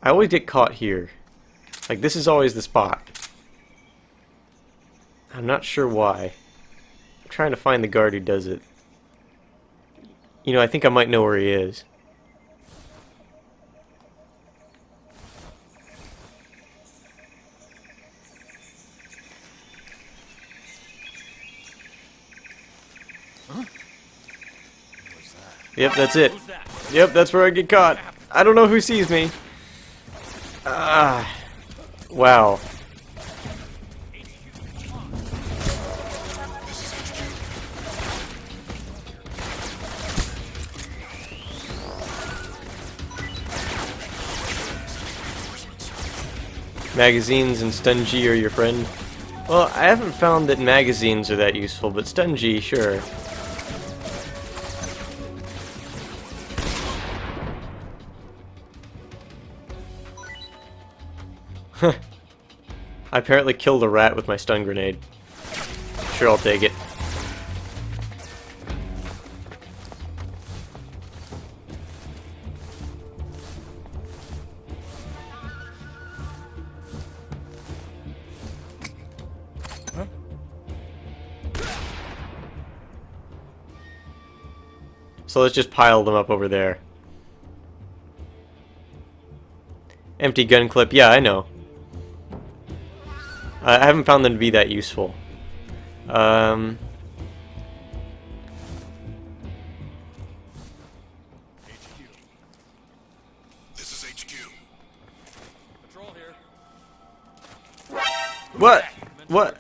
I always get caught here. Like, this is always the spot. I'm not sure why. I'm trying to find the guard who does it. You know, I think I might know where he is. Huh? Yep, that's it. Yep, that's where I get caught. I don't know who sees me. Ah, wow. Magazines and Stun G are your friend? Well, I haven't found that magazines are that useful, but Stun G, sure. I apparently killed a rat with my stun grenade. Sure, I'll take it. So let's just pile them up over there. Empty gun clip, yeah, I know. I haven't found them to be that useful. HQ. This is HQ. Patrol here. What? What?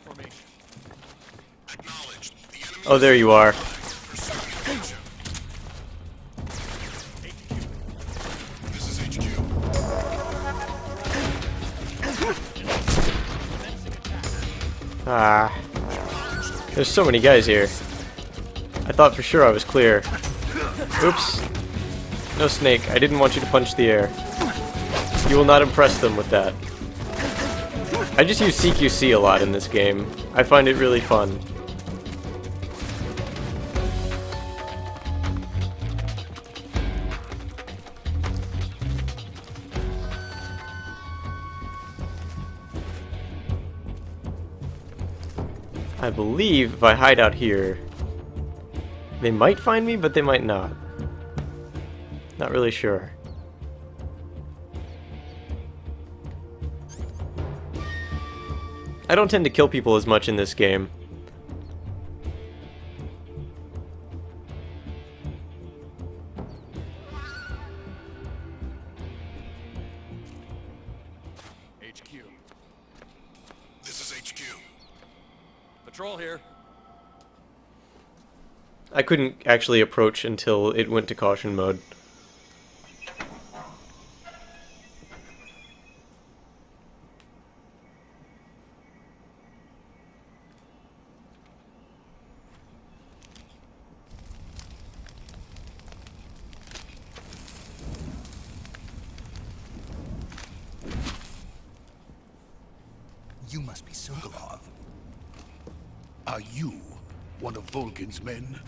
Acknowledged. The enemy Oh, there you are. pursuing attention. This is HQ. Ah. There's so many guys here. I thought for sure I was clear. Oops. No, Snake, I didn't want you to punch the air. You will not impress them with that. I just use CQC a lot in this game. I find it really fun. I believe if I hide out here, they might find me, but they might not. Not really sure. I don't tend to kill people as much in this game. HQ. This is HQ. Patrol here. I couldn't actually approach until it went to caution mode. You must be Sokolov. Are you one of Vulcan's men?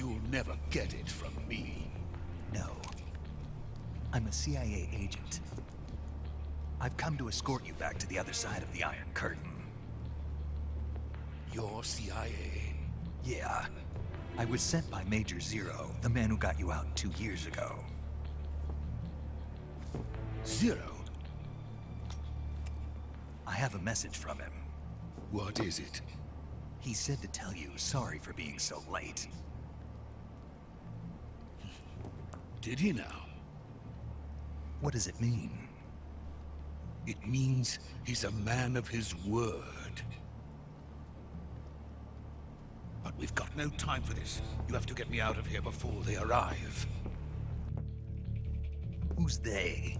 You'll never get it from me. No. I'm a CIA agent. I've come to escort you back to the other side of the Iron Curtain. You're CIA? Yeah. I was sent by Major Zero, the man who got you out 2 years ago. Zero? I have a message from him. What is it? He said to tell you sorry for being so late. Did he now? What does it mean? It means he's a man of his word. But we've got no time for this. You have to get me out of here before they arrive. Who's they?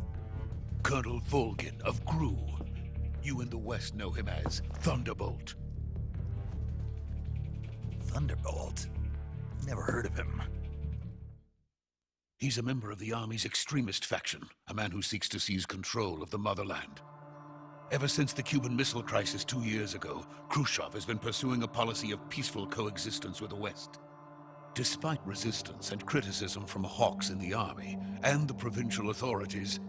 Colonel Volgin of GRU. You in the West know him as Thunderbolt. Thunderbolt? Never heard of him. He's a member of the Army's extremist faction, a man who seeks to seize control of the motherland. Ever since the Cuban Missile Crisis 2 years ago, Khrushchev has been pursuing a policy of peaceful coexistence with the West. Despite resistance and criticism from hawks in the army and the provincial authorities,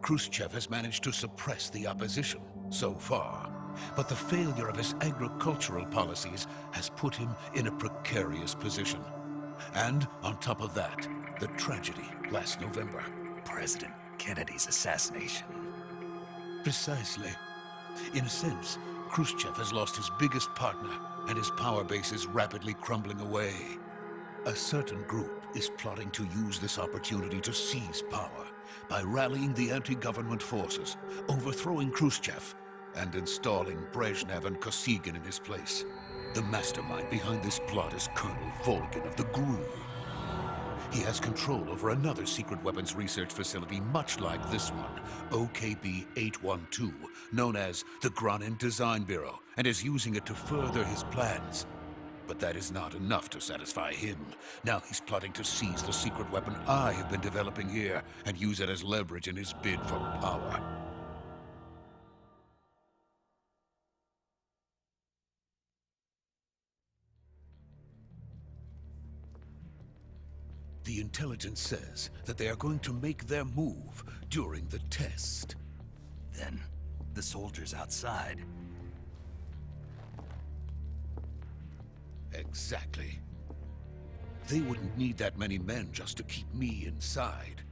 Khrushchev has managed to suppress the opposition so far. But the failure of his agricultural policies has put him in a precarious position. And on top of that, the tragedy last November. President Kennedy's assassination. Precisely. In a sense, Khrushchev has lost his biggest partner, and his power base is rapidly crumbling away. A certain group is plotting to use this opportunity to seize power by rallying the anti-government forces, overthrowing Khrushchev, and installing Brezhnev and Kosygin in his place. The mastermind behind this plot is Colonel Volgin of the GRU. He has control over another secret weapons research facility much like this one, OKB-812, known as the Granin Design Bureau, and is using it to further his plans. But that is not enough to satisfy him. Now he's plotting to seize the secret weapon I have been developing here and use it as leverage in his bid for power. The intelligence says that they are going to make their move during the test. Then, the soldiers outside. Exactly. They wouldn't need that many men just to keep me inside.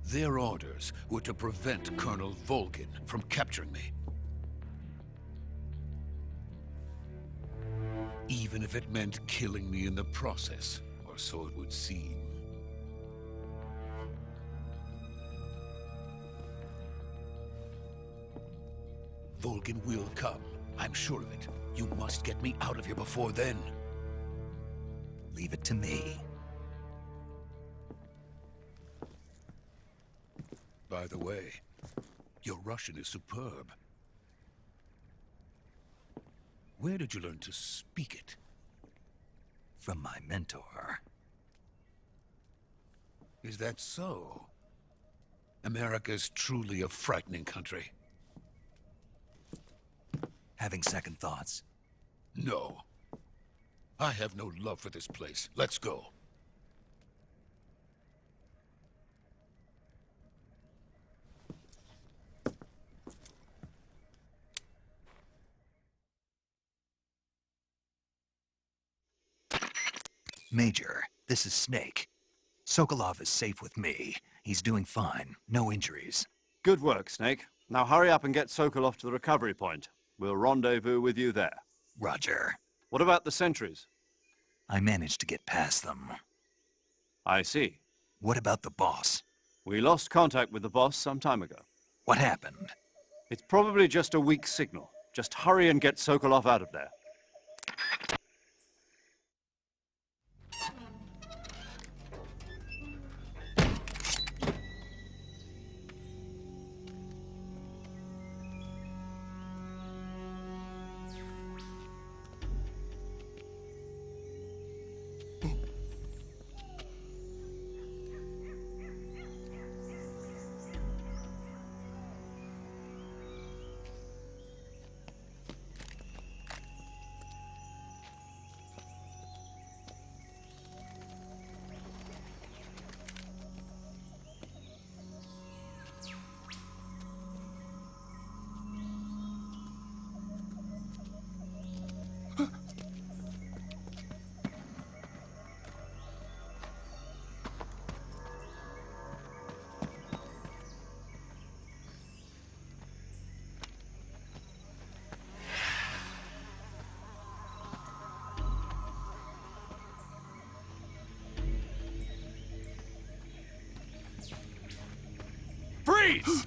Their orders were to prevent Colonel Volgin from capturing me. Even if it meant killing me in the process, or so it would seem. Volgin will come. I'm sure of it. You must get me out of here before then. Leave it to me. By the way, your Russian is superb. Where did you learn to speak it? From my mentor. Is that so? America's truly a frightening country. Having second thoughts? No. I have no love for this place. Let's go. Major, this is Snake. Sokolov is safe with me. He's doing fine. No injuries. Good work, Snake. Now hurry up and get Sokolov to the recovery point. We'll rendezvous with you there. Roger. What about the sentries? I managed to get past them. I see. What about the boss? We lost contact with the boss some time ago. What happened? It's probably just a weak signal. Just hurry and get Sokolov out of there. Freeze!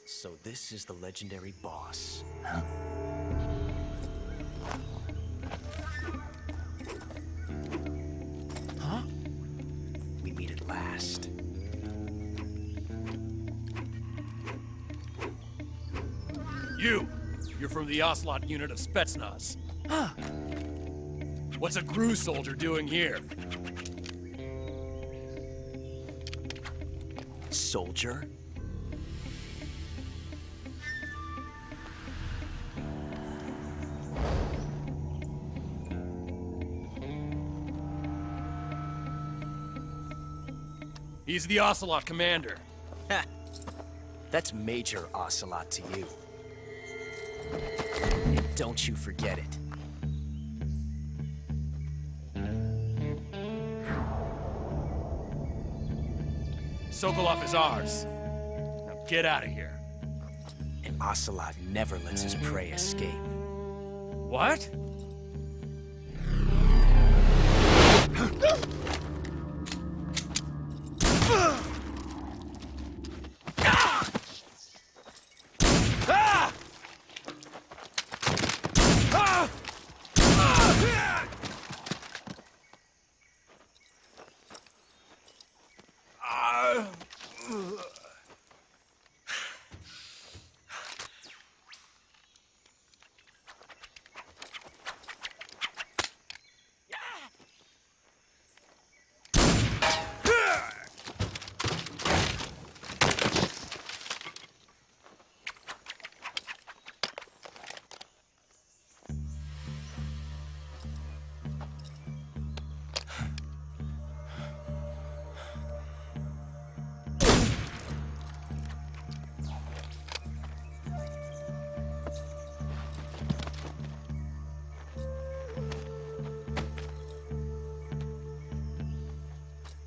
So this is the legendary boss. Huh? We meet at last. You're from the Ocelot unit of Spetsnaz. Huh. What's a Gru soldier doing here? Soldier? He's the Ocelot commander. Ha! That's Major Ocelot to you. And don't you forget it. Sokolov is ours. Now get out of here. And Ocelot never lets his prey escape. What?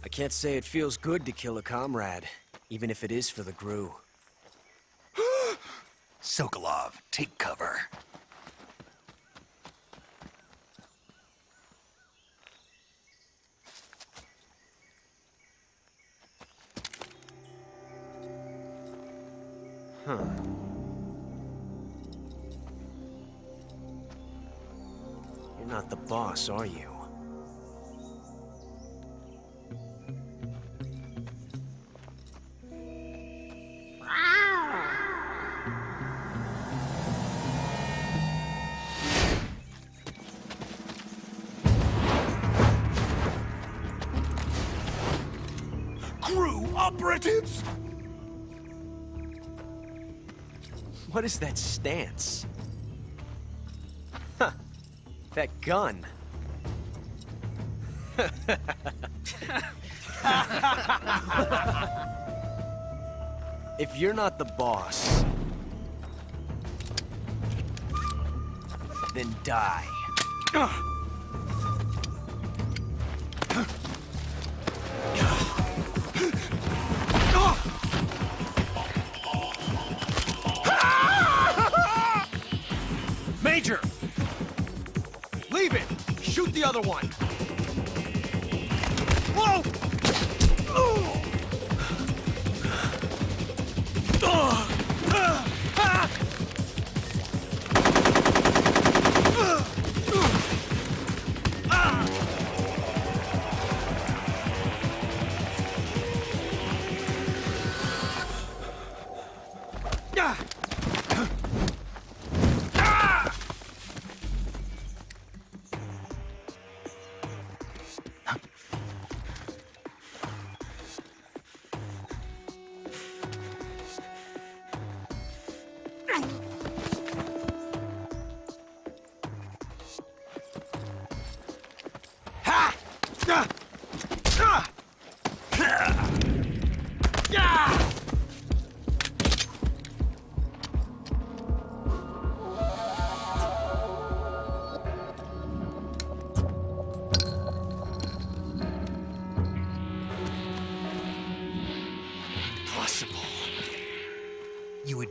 I can't say it feels good to kill a comrade, even if it is for the Gru. Sokolov, take cover. Huh. You're not the boss, are you? Gru operatives? What is that stance? Huh. That gun. If you're not the boss, then die. Major! Leave it! Shoot the other one! Whoa!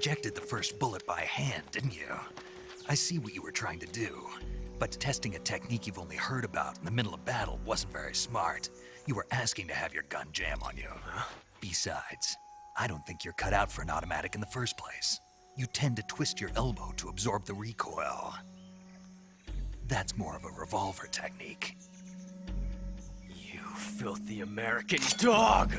ejected the first bullet by hand, didn't you? I see what you were trying to do, but testing a technique you've only heard about in the middle of battle wasn't very smart. You were asking to have your gun jam on you. Besides, I don't think you're cut out for an automatic in the first place. You tend to twist your elbow to absorb the recoil. That's more of a revolver technique. You filthy American dog!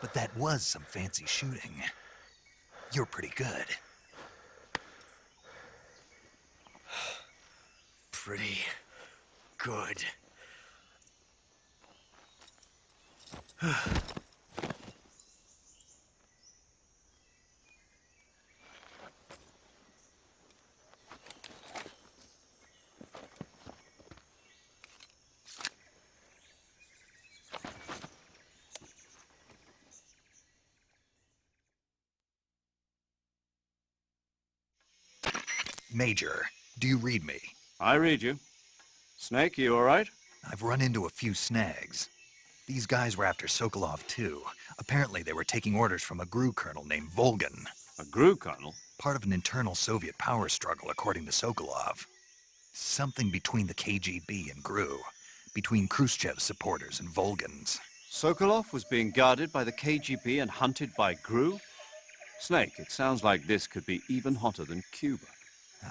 But that was some fancy shooting. You're pretty good. Pretty good. Major, do you read me? I read you. Snake, you all right? I've run into a few snags. These guys were after Sokolov too. Apparently they were taking orders from a GRU colonel named Volgin. A GRU colonel? Part of an internal Soviet power struggle, according to Sokolov. Something between the KGB and GRU. Between Khrushchev's supporters and Volgin's. Sokolov was being guarded by the KGB and hunted by GRU? Snake, it sounds like this could be even hotter than Cuba.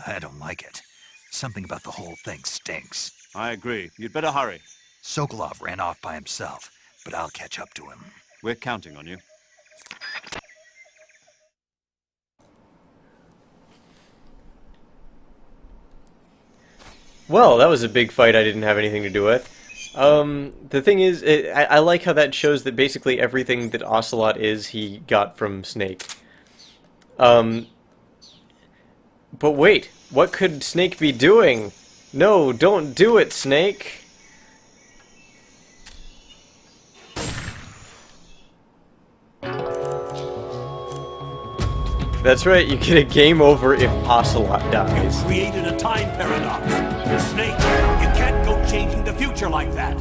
I don't like it. Something about the whole thing stinks. I agree. You'd better hurry. Sokolov ran off by himself, but I'll catch up to him. We're counting on you. Well, that was a big fight I didn't have anything to do with. The thing is, I like how that shows that basically everything that Ocelot is, he got from Snake. But wait, what could Snake be doing? No, don't do it, Snake! That's right, you get a game over if Ocelot dies. You created a time paradox. Snake, you can't go changing the future like that.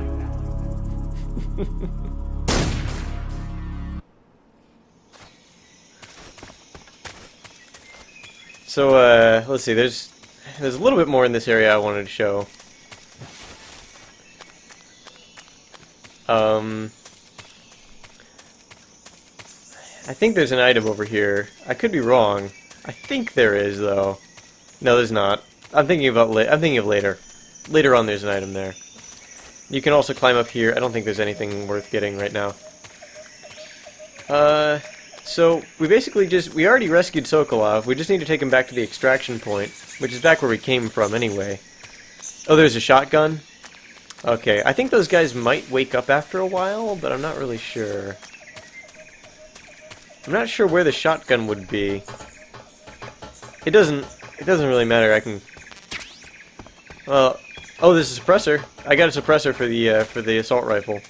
So, let's see, there's a little bit more in this area I wanted to show. I think there's an item over here. I could be wrong. I think there is, though. No, there's not. I'm thinking of later. Later on there's an item there. You can also climb up here. I don't think there's anything worth getting right now. So, we already rescued Sokolov. We just need to take him back to the extraction point, which is back where we came from anyway. Oh, there's a shotgun? Okay, I think those guys might wake up after a while, but I'm not really sure. I'm not sure where the shotgun would be. It doesn't really matter. I can... Well, oh, there's a suppressor. I got a suppressor for the assault rifle.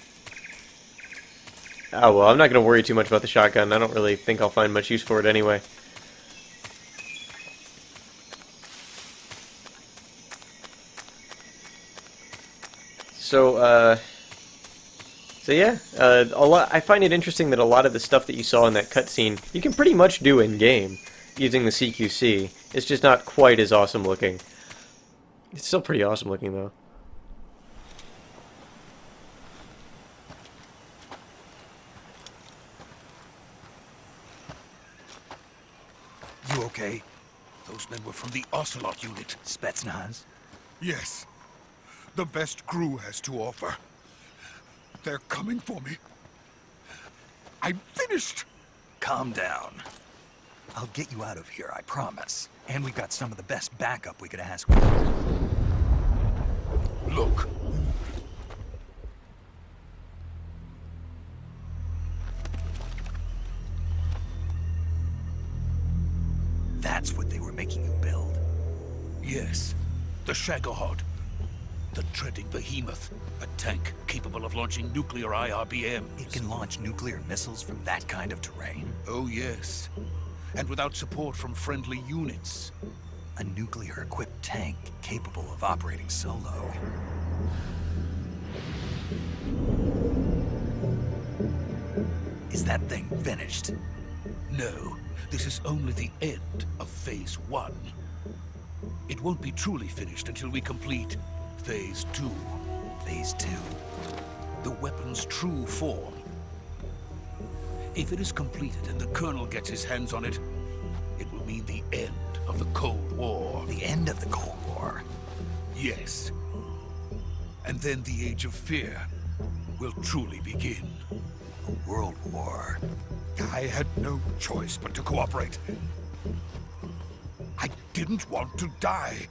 Oh, well, I'm not going to worry too much about the shotgun. I don't really think I'll find much use for it anyway. So yeah, I find it interesting that a lot of the stuff that you saw in that cutscene, you can pretty much do in-game using the CQC. It's just not quite as awesome looking. It's still pretty awesome looking, though. You okay? Those men were from the Ocelot unit. Spetsnaz? Yes. The best GRU has to offer. They're coming for me. I'm finished! Calm down. I'll get you out of here, I promise. And we've got some of the best backup we could ask for. Look. That's what they were making you build? Yes. The Shagohod. The treading behemoth. A tank capable of launching nuclear IRBMs. It can launch nuclear missiles from that kind of terrain? Oh, yes. and without support from friendly units. A nuclear-equipped tank capable of operating solo. Is that thing finished? No, this is only the end of Phase 1. It won't be truly finished until we complete Phase 2. Phase 2. The weapon's true form. If it is completed and the Colonel gets his hands on it, it will mean the end of the Cold War. The end of the Cold War? Yes. And then the Age of Fear will truly begin. A world war. I had no choice but to cooperate. I didn't want to die.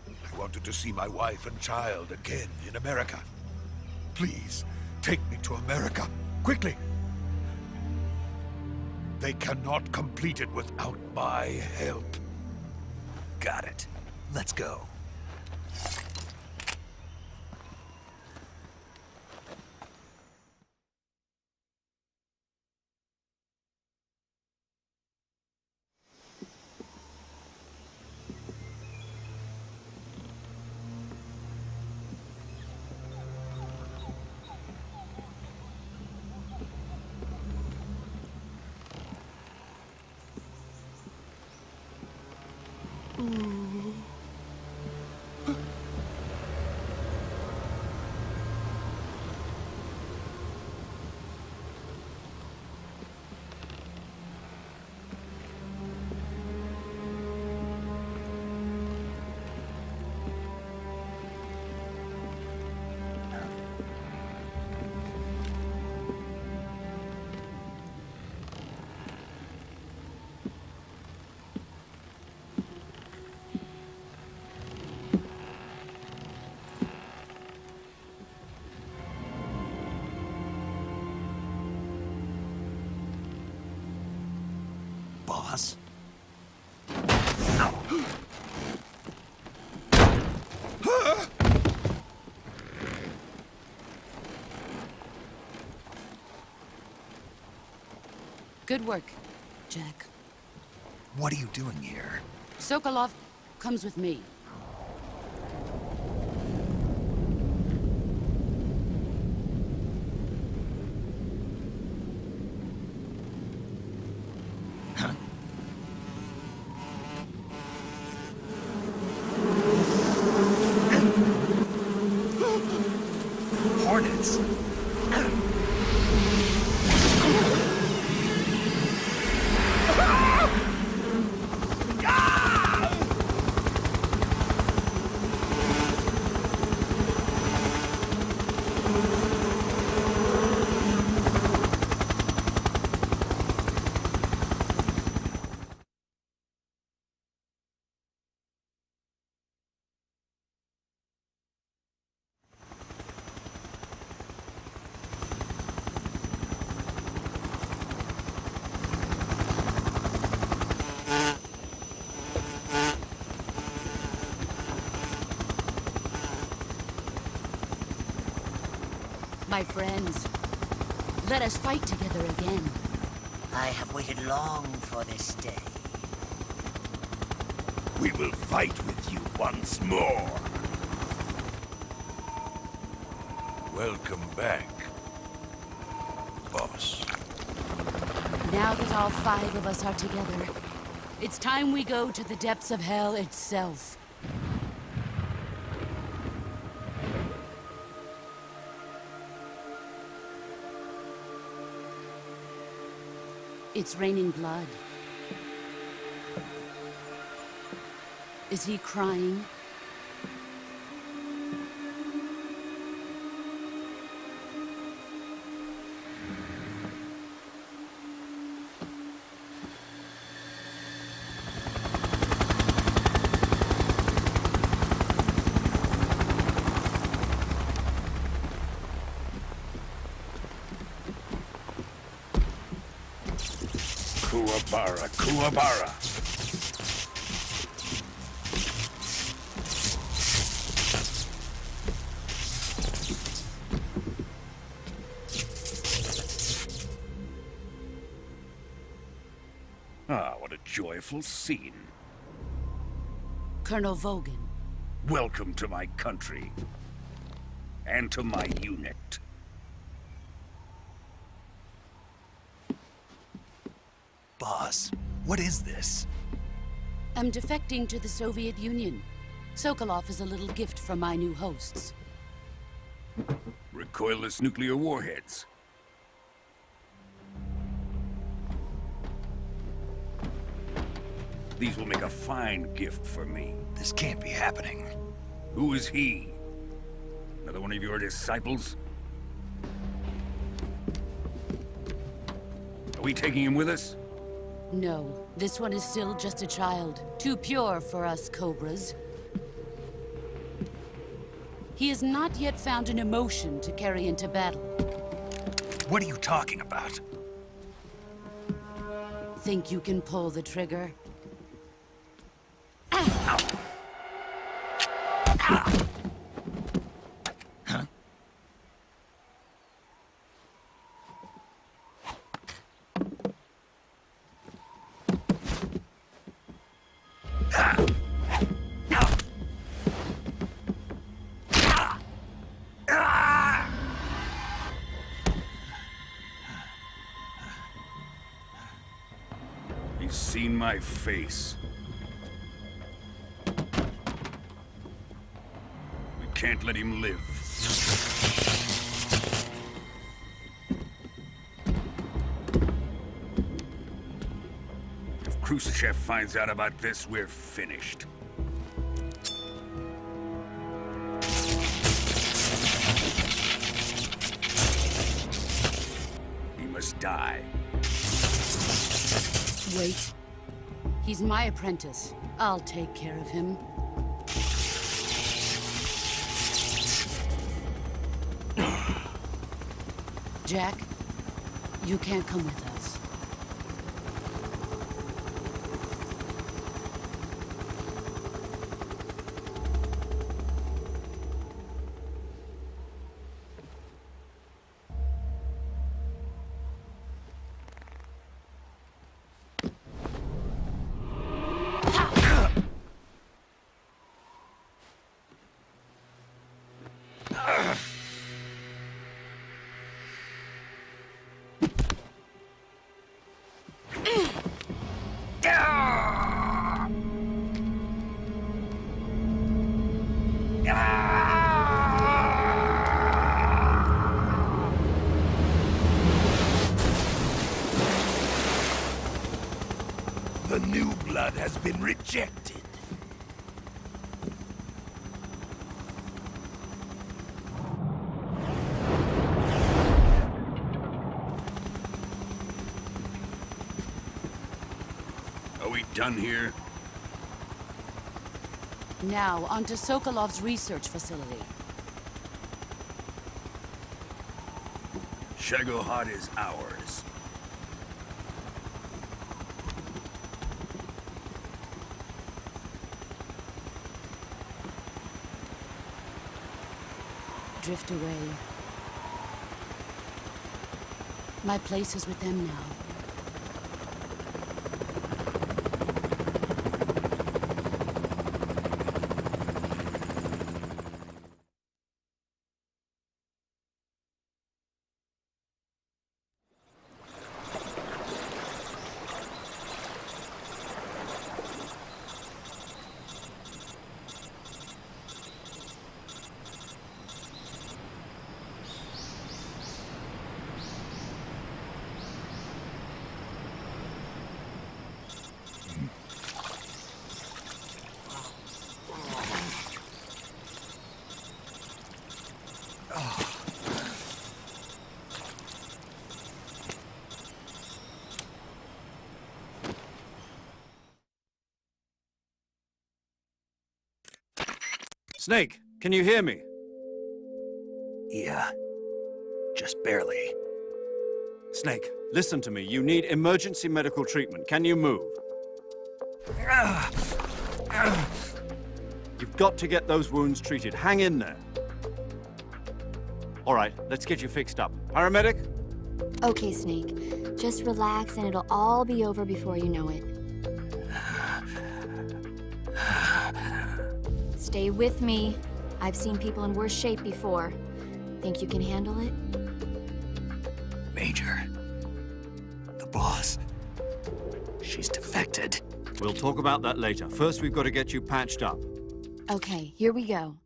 I wanted to see my wife and child again in America. Please, take me to America, quickly. They cannot complete it without my help. Got it. Let's go. Boss? Good work, Jack. What are you doing here? Sokolov comes with me. Hornets! My friends, let us fight together again. I have waited long for this day. We will fight with you once more. Welcome back, boss. Now that all 5 of us are together, it's time we go to the depths of hell itself. It's raining blood. Is he crying? Kuwabara, Kuwabara. joyful scene. Colonel Vogan. Welcome to my country. And to my unit. Boss, what is this? I'm defecting to the Soviet Union. Sokolov is a little gift from my new hosts. Recoilless nuclear warheads. These will make a fine gift for me. This can't be happening. Who is he? Another one of your disciples? Are we taking him with us? No, this one is still just a child. Too pure for us Cobras. He has not yet found an emotion to carry into battle. What are you talking about? Think you can pull the trigger? He's seen my face. We can't let him live. If Khrushchev finds out about this, we're finished. He must die. Wait. He's my apprentice. I'll take care of him. Jack, you can't come with us. The new blood has been rejected. Are we done here? Now, onto Sokolov's research facility. Shagohod is ours. Drift away. My place is with them now. Snake, can you hear me? Yeah. Just barely. Snake, listen to me. You need emergency medical treatment. Can you move? You've got to get those wounds treated. Hang in there. All right, let's get you fixed up. Paramedic? Okay, Snake. Just relax and it'll all be over before you know it. Stay with me. I've seen people in worse shape before. Think you can handle it? Major. The boss. She's defected. We'll talk about that later. First, we've got to get you patched up. Okay, here we go.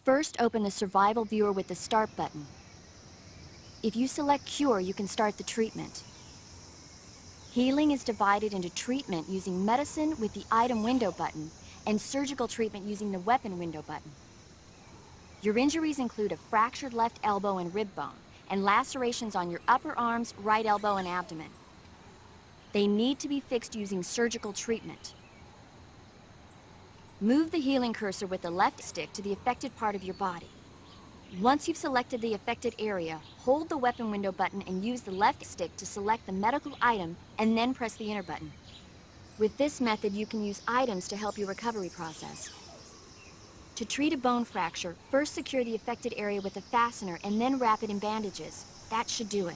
First, open the survival viewer with the start button. If you select cure, you can start the treatment. Healing is divided into treatment using medicine with the item window button and surgical treatment using the weapon window button. Your injuries include a fractured left elbow and rib bone, and lacerations on your upper arms, right elbow, and abdomen. They need to be fixed using surgical treatment. Move the healing cursor with the left stick to the affected part of your body. Once you've selected the affected area, hold the weapon window button and use the left stick to select the medical item, and then press the enter button. With this method, you can use items to help your recovery process. To treat a bone fracture, first secure the affected area with a fastener and then wrap it in bandages. That should do it.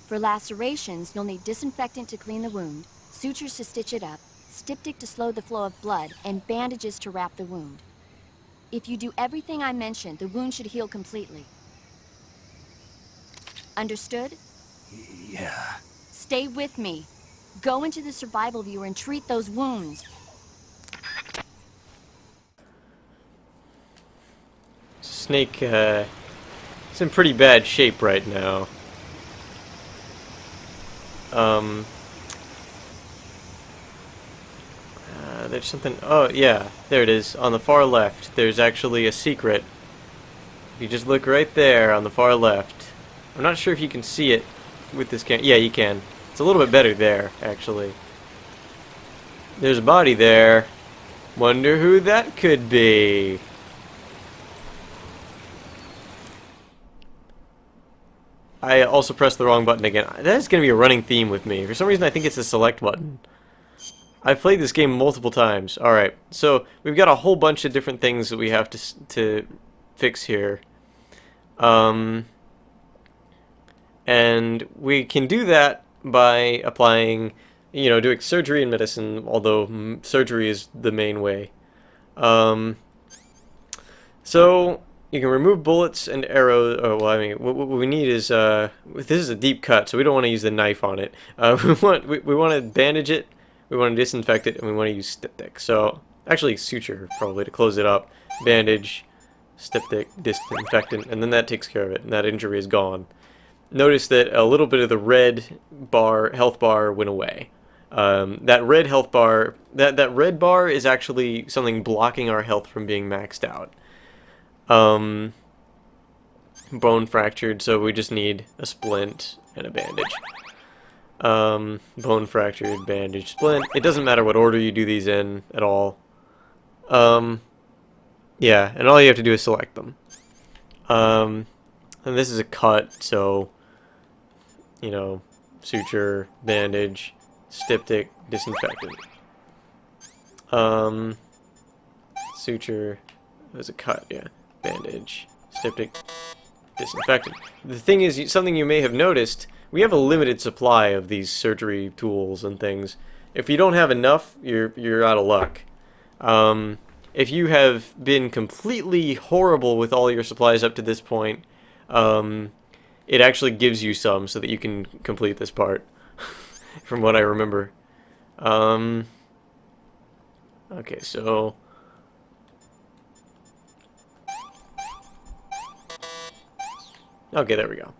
For lacerations, you'll need disinfectant to clean the wound, sutures to stitch it up, styptic to slow the flow of blood, and bandages to wrap the wound. If you do everything I mentioned, the wound should heal completely. Understood? Yeah. Stay with me. Go into the survival viewer and treat those wounds. Snake, is in pretty bad shape right now. There's something... Oh, yeah. There it is. On the far left, there's actually a secret. If you just look right there on the far left. I'm not sure if you can see it with this camera. Yeah, you can. It's a little bit better there, actually. There's a body there. Wonder who that could be. I also pressed the wrong button again. That is going to be a running theme with me. For some reason, I think it's the select button. I've played this game multiple times. Alright, so we've got a whole bunch of different things that we have to fix here. And we can do that by applying, you know, doing surgery and medicine, although surgery is the main way. So you can remove bullets and arrows. Oh, well, I mean, what we need is this is a deep cut, so we don't want to use the knife on it. We want to bandage it, we want to disinfect it, and we want to use styptic. So actually, suture probably to close it up. Bandage, styptic, disinfectant, and then that takes care of it, and that injury is gone. Notice that a little bit of the red bar, health bar, went away. That red health bar, that red bar is actually something blocking our health from being maxed out. Bone fractured, so we just need a splint and a bandage. Bone fractured, bandage, splint. It doesn't matter what order you do these in at all. Yeah, and all you have to do is select them. And this is a cut, so, you know, suture, bandage, styptic, disinfectant. Suture, there's a cut, yeah. Bandage, styptic, disinfectant. The thing is, something you may have noticed, we have a limited supply of these surgery tools and things. If you don't have enough, you're out of luck. If you have been completely horrible with all your supplies up to this point, it actually gives you some so that you can complete this part, from what I remember. Okay, so... Okay, there we go.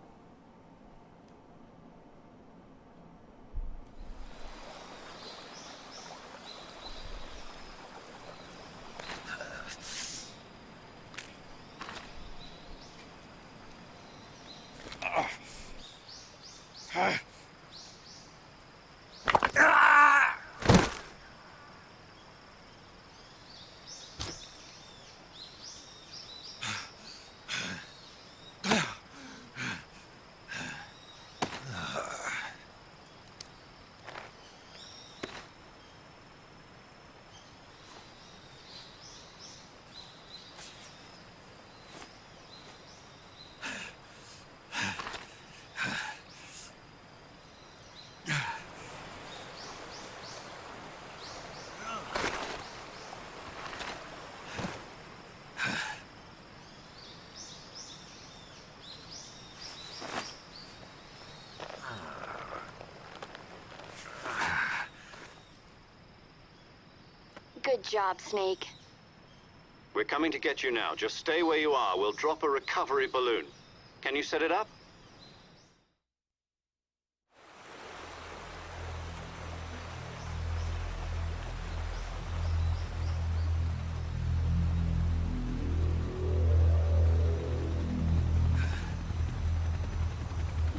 Good job, Snake. We're coming to get you now. Just stay where you are. We'll drop a recovery balloon. Can you set it up?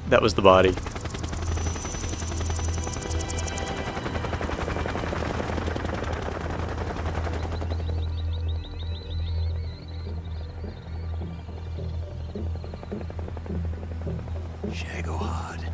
That was the body. Shagohod.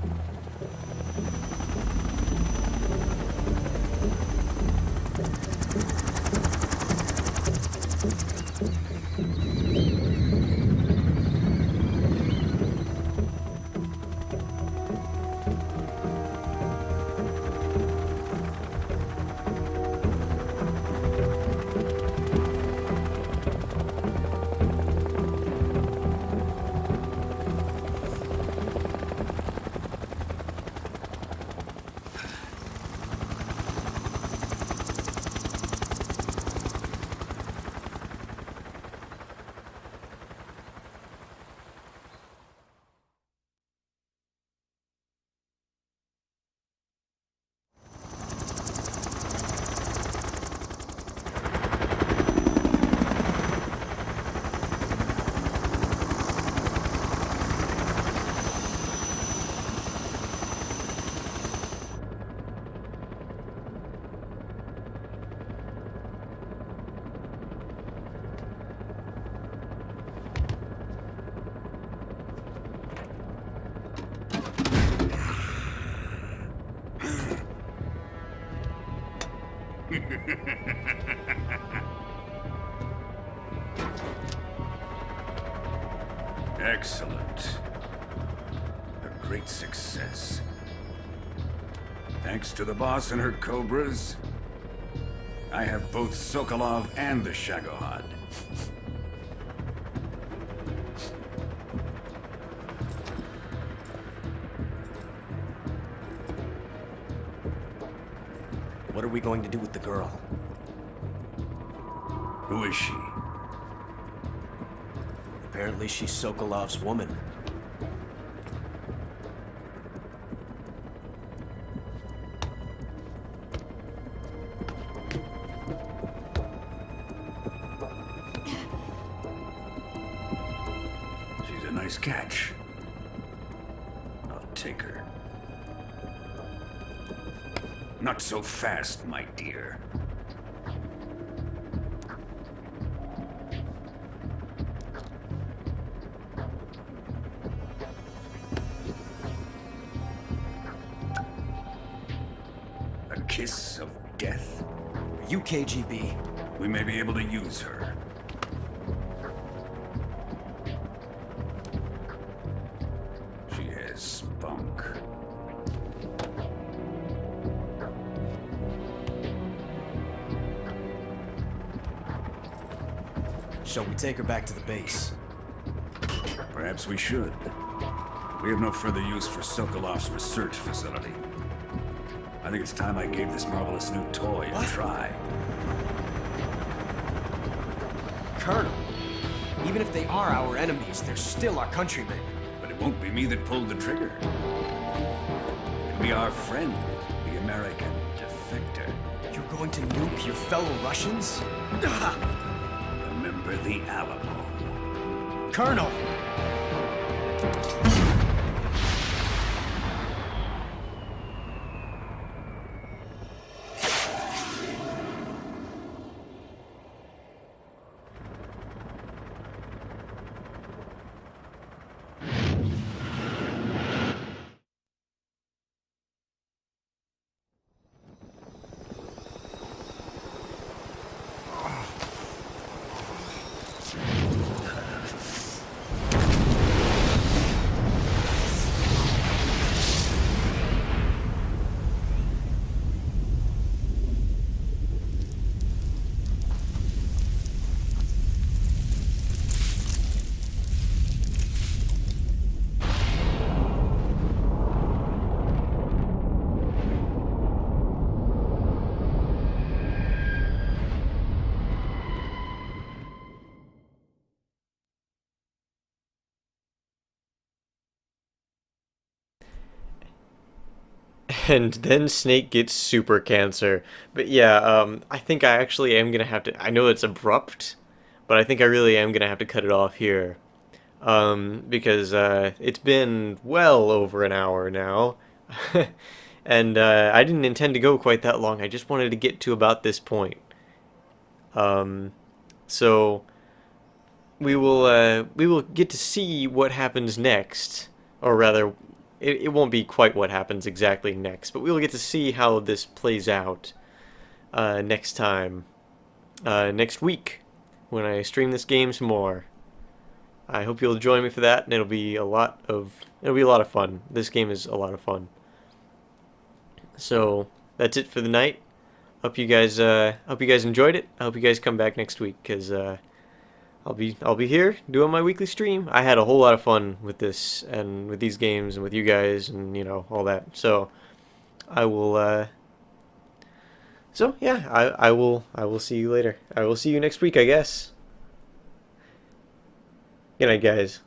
Excellent. A great success. Thanks to the boss and her cobras, I have both Sokolov and the Shagohod. What are we going to do with the girl? Who is she? Apparently she's Sokolov's woman. She's a nice catch. I'll take her. Not so fast, my dear. A kiss of death? Are you KGB? We may be able to use her. She has spunk. Shall we take her back to the base? Perhaps we should. We have no further use for Sokolov's research facility. I think it's time I gave this marvelous new toy a try. Colonel, even if they are our enemies, they're still our countrymen. But it won't be me that pulled the trigger. It'll be our friend, the American defector. You're going to nuke your fellow Russians? Remember the Alamo. Colonel! And then Snake gets super cancer. But yeah, I think I actually am gonna have to. I know it's abrupt, but I think I really am gonna have to cut it off here. Because it's been well over an hour now. And I didn't intend to go quite that long. I just wanted to get to about this point. So we will get to see what happens next, or rather, it won't be quite what happens exactly next, but we will get to see how this plays out next time, next week, when I stream this game some more. I hope you'll join me for that, and it'll be a lot of fun. This game is a lot of fun. So that's it for the night. Hope you guys enjoyed it. I hope you guys come back next week, because I'll be here doing my weekly stream. I had a whole lot of fun with this and with these games and with you guys and all that. So I will so yeah, I will see you later. I will see you next week, I guess. Good night, guys.